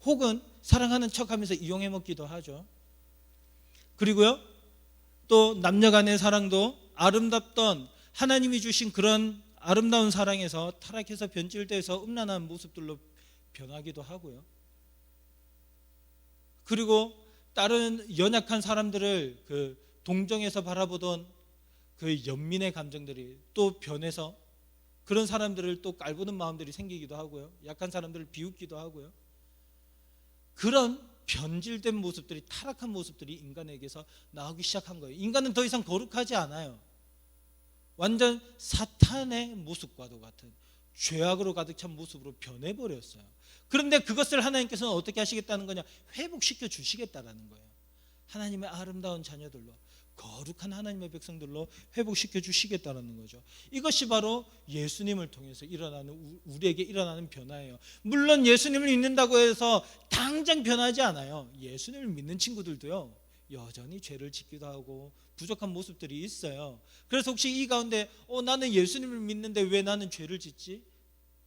혹은 사랑하는 척하면서 이용해 먹기도 하죠. 그리고요, 또 남녀 간의 사랑도 아름답던 하나님이 주신 그런 아름다운 사랑에서 타락해서 변질돼서 음란한 모습들로 변하기도 하고요. 그리고 다른 연약한 사람들을 그 동정에서 바라보던 그 연민의 감정들이 또 변해서 그런 사람들을 또 깔보는 마음들이 생기기도 하고요. 약한 사람들을 비웃기도 하고요. 그런 변질된 모습들이, 타락한 모습들이 인간에게서 나오기 시작한 거예요. 인간은 더 이상 거룩하지 않아요. 완전 사탄의 모습과도 같은 죄악으로 가득 찬 모습으로 변해버렸어요. 그런데 그것을 하나님께서는 어떻게 하시겠다는 거냐? 회복시켜 주시겠다라는 거예요. 하나님의 아름다운 자녀들로, 거룩한 하나님의 백성들로 회복시켜 주시겠다는 거죠. 이것이 바로 예수님을 통해서 일어나는, 우리에게 일어나는 변화예요. 물론 예수님을 믿는다고 해서 당장 변하지 않아요. 예수님을 믿는 친구들도요, 여전히 죄를 짓기도 하고 부족한 모습들이 있어요. 그래서 혹시 이 가운데 나는 예수님을 믿는데 왜 나는 죄를 짓지?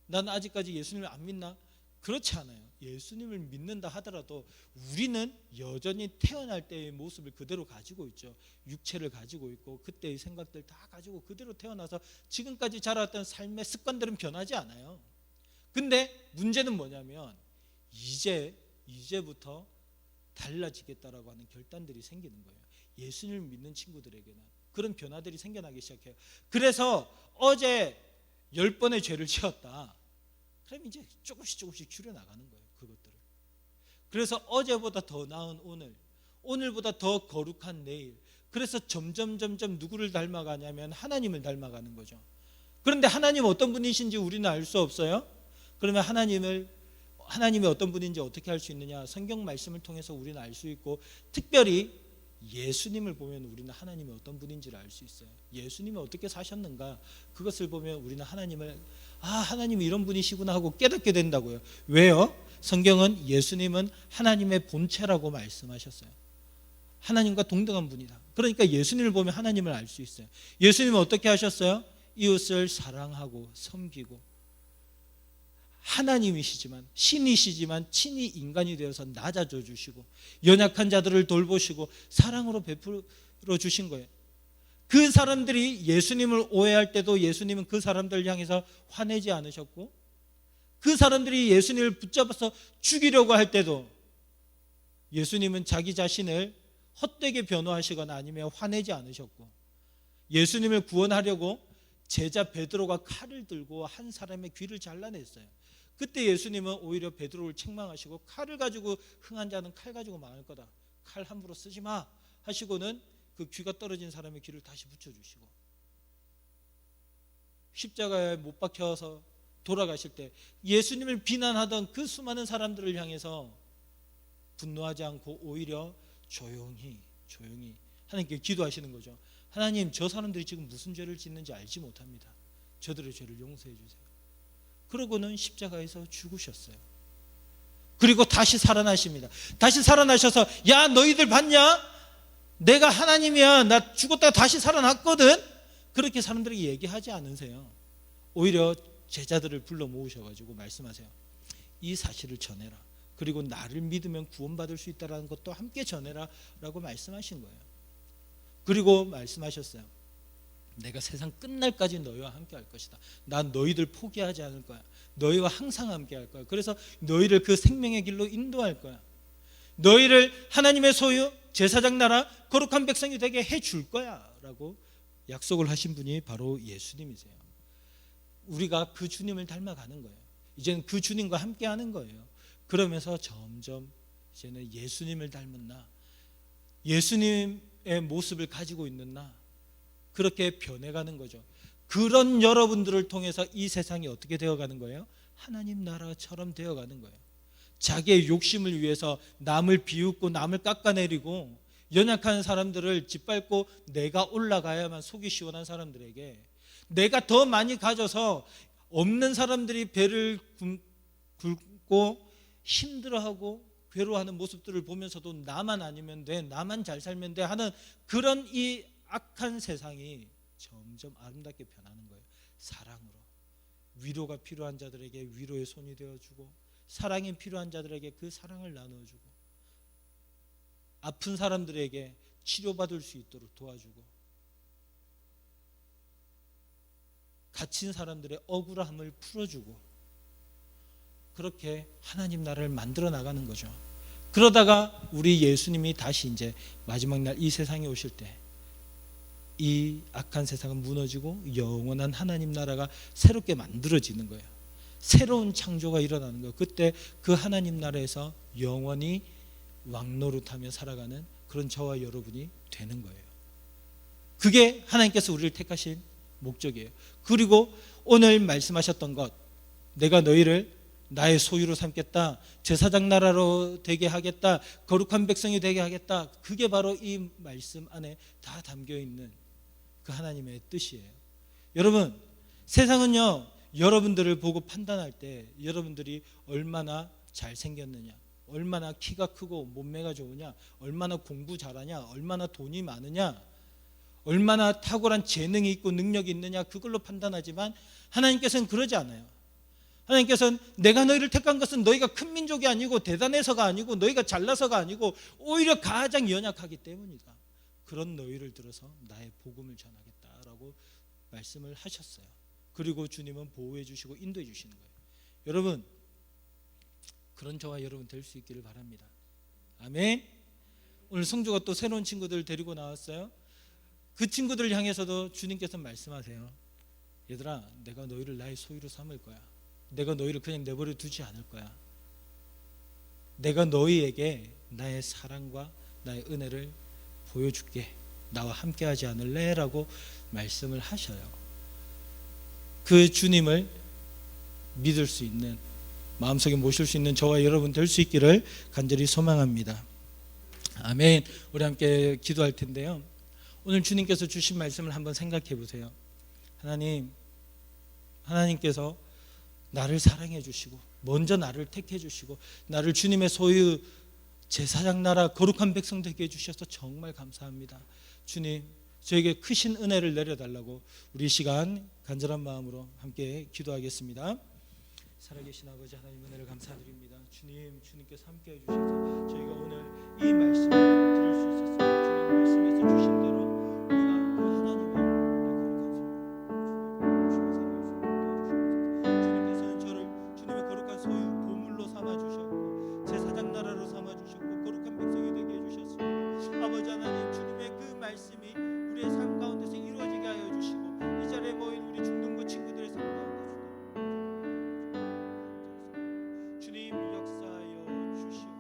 나는 아직까지 예수님을 안 믿나? 그렇지 않아요. 예수님을 믿는다 하더라도 우리는 여전히 태어날 때의 모습을 그대로 가지고 있죠. 육체를 가지고 있고 그때의 생각들 다 가지고 그대로 태어나서 지금까지 자라왔던 삶의 습관들은 변하지 않아요. 근데 문제는 뭐냐면 이제부터 달라지겠다라고 하는 결단들이 생기는 거예요. 예수님을 믿는 친구들에게는 그런 변화들이 생겨나기 시작해요. 그래서 어제 10번의 죄를 지었다. 그럼 이제 조금씩 줄여나가는 거예요. 그것들을. 그래서 어제보다 더 나은 오늘, 오늘보다 더 거룩한 내일. 그래서 점점 누구를 닮아가냐면 하나님을 닮아가는 거죠. 그런데 하나님 어떤 분이신지 우리는 알 수 없어요. 그러면 하나님이 어떤 분인지 어떻게 알 수 있느냐? 성경 말씀을 통해서 우리는 알 수 있고, 특별히 예수님을 보면 우리는 하나님이 어떤 분인지를 알 수 있어요. 예수님이 어떻게 사셨는가, 그것을 보면 우리는 하나님이 이런 분이시구나 하고 깨닫게 된다고요. 왜요? 성경은 예수님은 하나님의 본체라고 말씀하셨어요. 하나님과 동등한 분이다. 그러니까 예수님을 보면 하나님을 알 수 있어요. 예수님은 어떻게 하셨어요? 이웃을 사랑하고 섬기고, 하나님이시지만, 신이시지만 친히 인간이 되어서 낮아져 주시고, 연약한 자들을 돌보시고 사랑으로 베풀어 주신 거예요. 그 사람들이 예수님을 오해할 때도 예수님은 그 사람들을 향해서 화내지 않으셨고, 그 사람들이 예수님을 붙잡아서 죽이려고 할 때도 예수님은 자기 자신을 헛되게 변호하시거나 아니면 화내지 않으셨고, 예수님을 구원하려고 제자 베드로가 칼을 들고 한 사람의 귀를 잘라냈어요. 그때 예수님은 오히려 베드로를 책망하시고, 칼을 가지고 흥한 자는 칼 가지고 망할 거다, 칼 함부로 쓰지 마 하시고는 그 귀가 떨어진 사람의 귀를 다시 붙여주시고, 십자가에 못 박혀서 돌아가실 때 예수님을 비난하던 그 수많은 사람들을 향해서 분노하지 않고 오히려 조용히 하나님께 기도하시는 거죠. 하나님, 저 사람들이 지금 무슨 죄를 짓는지 알지 못합니다. 저들의 죄를 용서해 주세요. 그러고는 십자가에서 죽으셨어요. 그리고 다시 살아나십니다. 다시 살아나셔서, 야, 너희들 봤냐? 내가 하나님이야. 나 죽었다가 다시 살아났거든. 그렇게 사람들에게 얘기하지 않으세요. 오히려 제자들을 불러 모으셔가지고 말씀하세요. 이 사실을 전해라. 그리고 나를 믿으면 구원받을 수 있다는 것도 함께 전해라 라고 말씀하신 거예요. 그리고 말씀하셨어요. 내가 세상 끝날까지 너희와 함께 할 것이다. 난 너희들 포기하지 않을 거야. 너희와 항상 함께 할 거야. 그래서 너희를 그 생명의 길로 인도할 거야. 너희를 하나님의 소유, 제사장 나라, 거룩한 백성이 되게 해줄 거야 라고 약속을 하신 분이 바로 예수님이세요. 우리가 그 주님을 닮아가는 거예요. 이제는 그 주님과 함께 하는 거예요. 그러면서 점점 이제는 예수님을 닮은 나, 예수님의 모습을 가지고 있는 나, 그렇게 변해가는 거죠. 그런 여러분들을 통해서 이 세상이 어떻게 되어가는 거예요? 하나님 나라처럼 되어가는 거예요. 자기의 욕심을 위해서 남을 비웃고 남을 깎아내리고 연약한 사람들을 짓밟고 내가 올라가야만 속이 시원한 사람들에게, 내가 더 많이 가져서 없는 사람들이 배를 굶고 힘들어하고 괴로워하는 모습들을 보면서도 나만 아니면 돼, 나만 잘 살면 돼 하는 그런 이 악한 세상이 점점 아름답게 변하는 거예요. 사랑으로 위로가 필요한 자들에게 위로의 손이 되어주고, 사랑이 필요한 자들에게 그 사랑을 나눠주고, 아픈 사람들에게 치료받을 수 있도록 도와주고, 갇힌 사람들의 억울함을 풀어주고, 그렇게 하나님 나라를 만들어 나가는 거죠. 그러다가 우리 예수님이 다시 이제 마지막 날 이 세상에 오실 때 이 악한 세상은 무너지고 영원한 하나님 나라가 새롭게 만들어지는 거예요. 새로운 창조가 일어나는 거예요. 그때 그 하나님 나라에서 영원히 왕노릇하며 살아가는 그런 저와 여러분이 되는 거예요. 그게 하나님께서 우리를 택하신 목적이에요. 그리고 오늘 말씀하셨던 것, 내가 너희를 나의 소유로 삼겠다, 제사장 나라로 되게 하겠다, 거룩한 백성이 되게 하겠다, 그게 바로 이 말씀 안에 다 담겨 있는 그 하나님의 뜻이에요. 여러분, 세상은요 여러분들을 보고 판단할 때 여러분들이 얼마나 잘생겼느냐, 얼마나 키가 크고 몸매가 좋으냐, 얼마나 공부 잘하냐, 얼마나 돈이 많으냐, 얼마나 탁월한 재능이 있고 능력이 있느냐, 그걸로 판단하지만 하나님께서는 그러지 않아요. 하나님께서는 내가 너희를 택한 것은 너희가 큰 민족이 아니고 대단해서가 아니고 너희가 잘나서가 아니고 오히려 가장 연약하기 때문이다. 그런 너희를 들어서 나의 복음을 전하겠다라고 말씀을 하셨어요. 그리고 주님은 보호해 주시고 인도해 주시는 거예요. 여러분, 그런 저와 여러분 될 수 있기를 바랍니다. 아멘. 오늘 성주가 또 새로운 친구들 데리고 나왔어요. 그 친구들을 향해서도 주님께서 말씀하세요. 얘들아, 내가 너희를 나의 소유로 삼을 거야. 내가 너희를 그냥 내버려 두지 않을 거야. 내가 너희에게 나의 사랑과 나의 은혜를 보여줄게. 나와 함께 하지 않을래? 라고 말씀을 하셔요. 그 주님을 믿을 수 있는, 마음속에 모실 수 있는 저와 여러분 될 수 있기를 간절히 소망합니다. 아멘. 우리 함께 기도할 텐데요, 오늘 주님께서 주신 말씀을 한번 생각해 보세요. 하나님께서 나를 사랑해 주시고 먼저 나를 택해 주시고 나를 주님의 소유 제사장 나라 거룩한 백성 되게 해주셔서 정말 감사합니다. 주님, 저에게 크신 은혜를 내려달라고 우리 시간 간절한 마음으로 함께 기도하겠습니다. 살아계신 아버지 하나님, 은혜를 감사드립니다. 주님께서 함께 해주셔서 저희가 오늘 이 말씀을 들을 수 있었습니다. 주님 말씀에서 주신 대로 우리가 그 하나님의 주님께서는 저를 주님의 거룩한 소유 보물로 삼아주셨고 제사장 나라로 삼아주셨고 거룩한 백성이 되게 해주셨습니다. 아버지 하나님, 주님의 그 말씀이 우리의 삶 가운데서 이루어지게 하여 주시고 이 자리에 모인 우리 중등부 친구들의 삶 가운데 주님 역사하여 주시옵소서.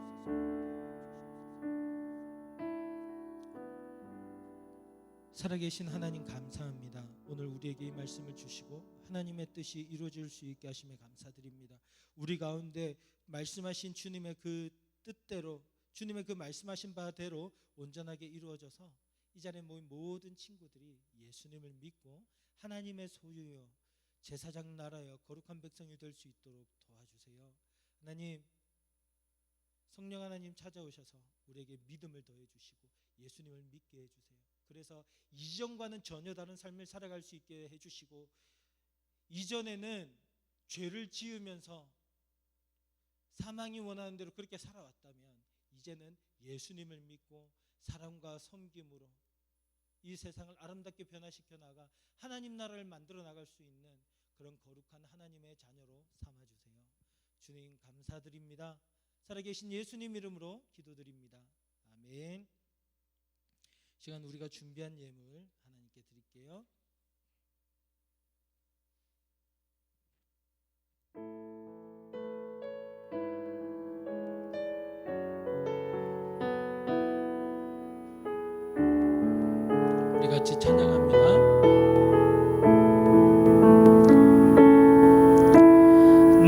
살아계신 하나님 감사합니다. 오늘 우리에게 이 말씀을 주시고 하나님의 뜻이 이루어질 수 있게 하심에 감사드립니다. 우리 가운데 말씀하신 주님의 그 뜻대로, 주님의 그 말씀하신 바대로 온전하게 이루어져서 이 자리에 모인 모든 친구들이 예수님을 믿고 하나님의 소유요 제사장 나라여 거룩한 백성이 될 수 있도록 도와주세요. 하나님, 성령 하나님 찾아오셔서 우리에게 믿음을 더해 주시고 예수님을 믿게 해주세요. 그래서 이전과는 전혀 다른 삶을 살아갈 수 있게 해주시고, 이전에는 죄를 지으면서 사망이 원하는 대로 그렇게 살아왔다면 이제는 예수님을 믿고 사랑과 섬김으로 이 세상을 아름답게 변화시켜 나가 하나님 나라를 만들어 나갈 수 있는 그런 거룩한 하나님의 자녀로 삼아주세요. 주님 감사드립니다. 살아계신 예수님 이름으로 기도드립니다. 아멘. 시간 우리가 준비한 예물 하나님께 드릴게요. 우리 같이 찬양합니다.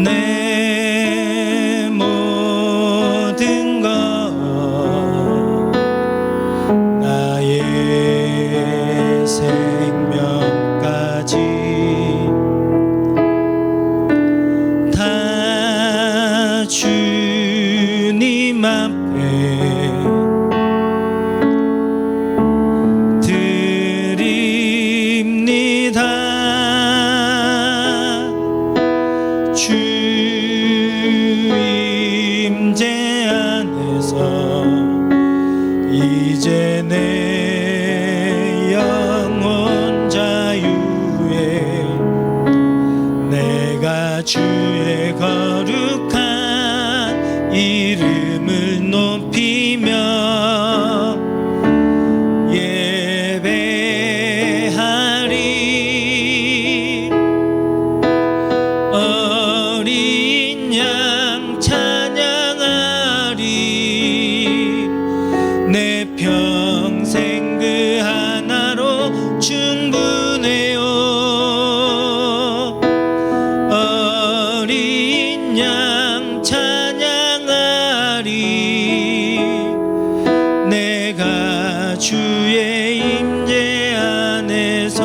내 모든 것 나의 생명까지 다 주님 앞에 드립니다. 주의 임재 안에서 이제 내 영혼 자유에 내가 주의 거룩한 이름을 높이며 예배하리. 어린 양 찬양하리. 내 평생 그 하나로 충분해요. 어린 양 찬양하리. 내가 주의 임재 안에서.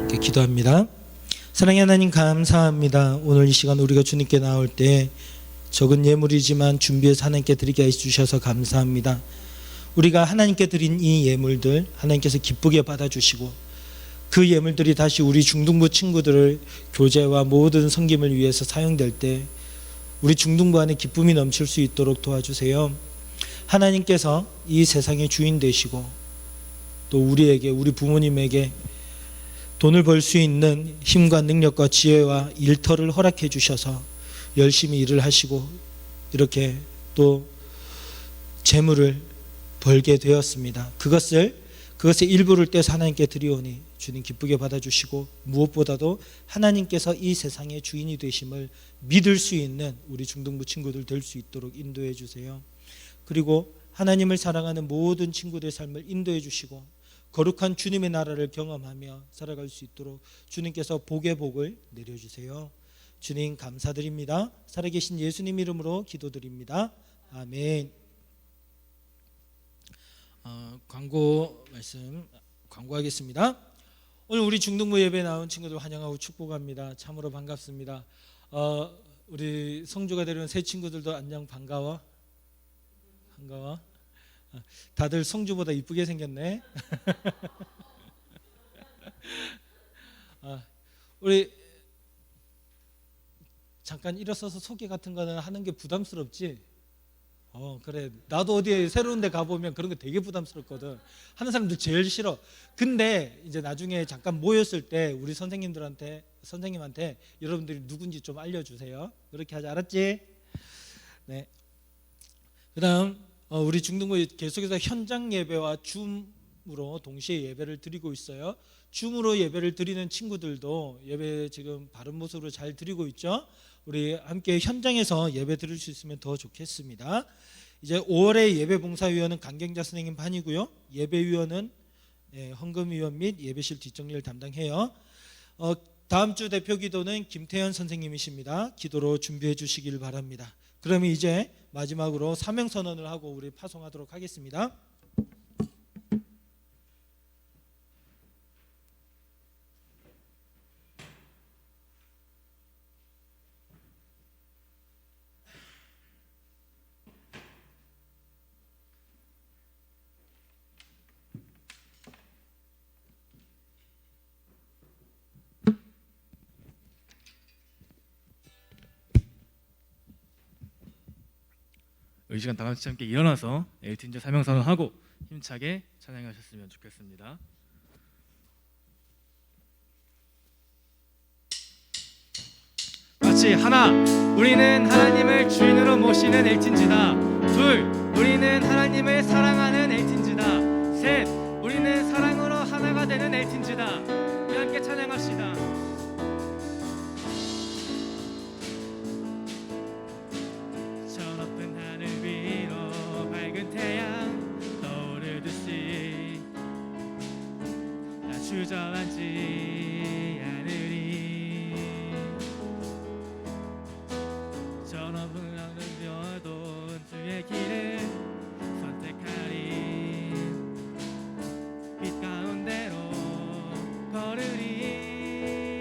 이렇게 기도합니다. 사랑의 하나님, 감사합니다. 오늘 이 시간 우리가 주님께 나올 때 적은 예물이지만 준비해서 하나님께 드리게 해주셔서 감사합니다. 우리가 하나님께 드린 이 예물들 하나님께서 기쁘게 받아주시고 그 예물들이 다시 우리 중등부 친구들을 교제와 모든 섬김을 위해서 사용될 때 우리 중등부 안에 기쁨이 넘칠 수 있도록 도와주세요. 하나님께서 이 세상의 주인 되시고 또 우리에게, 우리 부모님에게 돈을 벌 수 있는 힘과 능력과 지혜와 일터를 허락해 주셔서 열심히 일을 하시고 이렇게 또 재물을 벌게 되었습니다. 그것의 일부를 떼서 하나님께 드리오니 주님 기쁘게 받아주시고 무엇보다도 하나님께서 이 세상의 주인이 되심을 믿을 수 있는 우리 중등부 친구들 될 수 있도록 인도해 주세요. 그리고 하나님을 사랑하는 모든 친구들의 삶을 인도해 주시고 거룩한 주님의 나라를 경험하며 살아갈 수 있도록 주님께서 복의 복을 내려주세요. 주님 감사드립니다. 살아계신 예수님 이름으로 기도드립니다. 아멘. 광고 말씀 광고하겠습니다. 오늘 우리 중등부 예배 나온 친구들 환영하고 축복합니다. 참으로 반갑습니다. 우리 성주가 되려는 새 친구들도 안녕, 반가워. 다들 성주보다 이쁘게 생겼네. 우리 잠깐 일어서서 소개 같은 거는 하는 게 부담스럽지? 그래. 나도 어디에 새로운 데 가보면 그런 거 되게 부담스럽거든. 하는 사람들 제일 싫어. 근데 이제 나중에 잠깐 모였을 때 우리 선생님한테 여러분들이 누군지 좀 알려주세요. 그렇게 하지, 알았지? 네. 그 다음 우리 중등부 계속해서 현장 예배와 줌으로 동시에 예배를 드리고 있어요. 줌으로 예배를 드리는 친구들도 예배 지금 바른 모습으로 잘 드리고 있죠. 우리 함께 현장에서 예배 드릴 수 있으면 더 좋겠습니다. 이제 5월에 예배봉사위원은 강경자 선생님 반이고요. 예배위원은 헌금위원 및 예배실 뒷정리를 담당해요. 다음 주 대표 기도는 김태현 선생님이십니다. 기도로 준비해 주시길 바랍니다. 그러면 이제 마지막으로 사명선언을 하고 우리 파송하도록 하겠습니다. 이 시간 다 같이 함께 일어나서 엘틴제 사명선언을 하고 힘차게 찬양하셨으면 좋겠습니다. 같이 하나, 우리는 하나님을 주인으로 모시는 엘틴지다. 둘, 우리는 하나님을 사랑하는 엘틴지다. 셋, 우리는 사랑으로 하나가 되는 엘틴지다. 우리 함께 찬양합시다. 주저앉지 않으리. 저 높은 하늘 뛰어도 주의 길을 선택하리. 빛 가운데로 걸으리.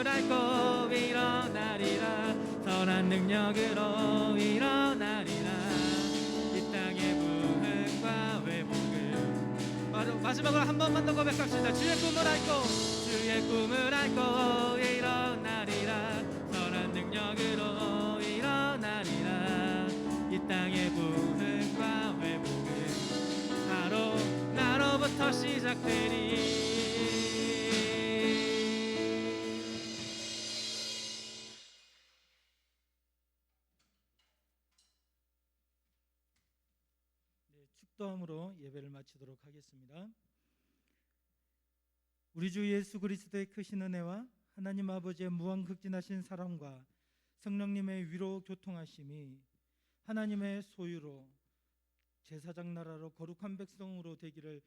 꿈을 앓고 일어나리라. 선한 능력으로 일어나리라. 이 땅의 부흥과 회복을. 마지막으로 한 번만 더 고백합시다. 주의 꿈을 앓고, 주의 꿈을 앓고 일어나리라. 선한 능력으로 일어나리라. 이 땅의 부흥과 회복은 바로 나로부터 시작되리. 축도함으로 예배를 마치도록 하겠습니다. 우리 주 예수 그리스도의 크신 은혜와 하나님 아버지의 무한극진하신 사랑과 성령님의 위로 교통하심이 하나님의 소유로 제사장 나라로 거룩한 백성으로 되기를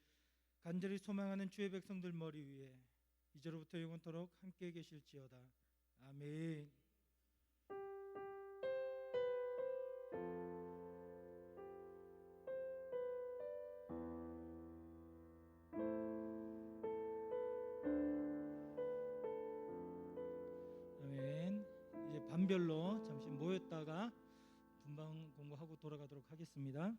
간절히 소망하는 주의 백성들 머리 위에 이제로부터 영원토록 함께 계실지어다. 아멘. 반별로 잠시 모였다가 분방 공부하고 돌아가도록 하겠습니다.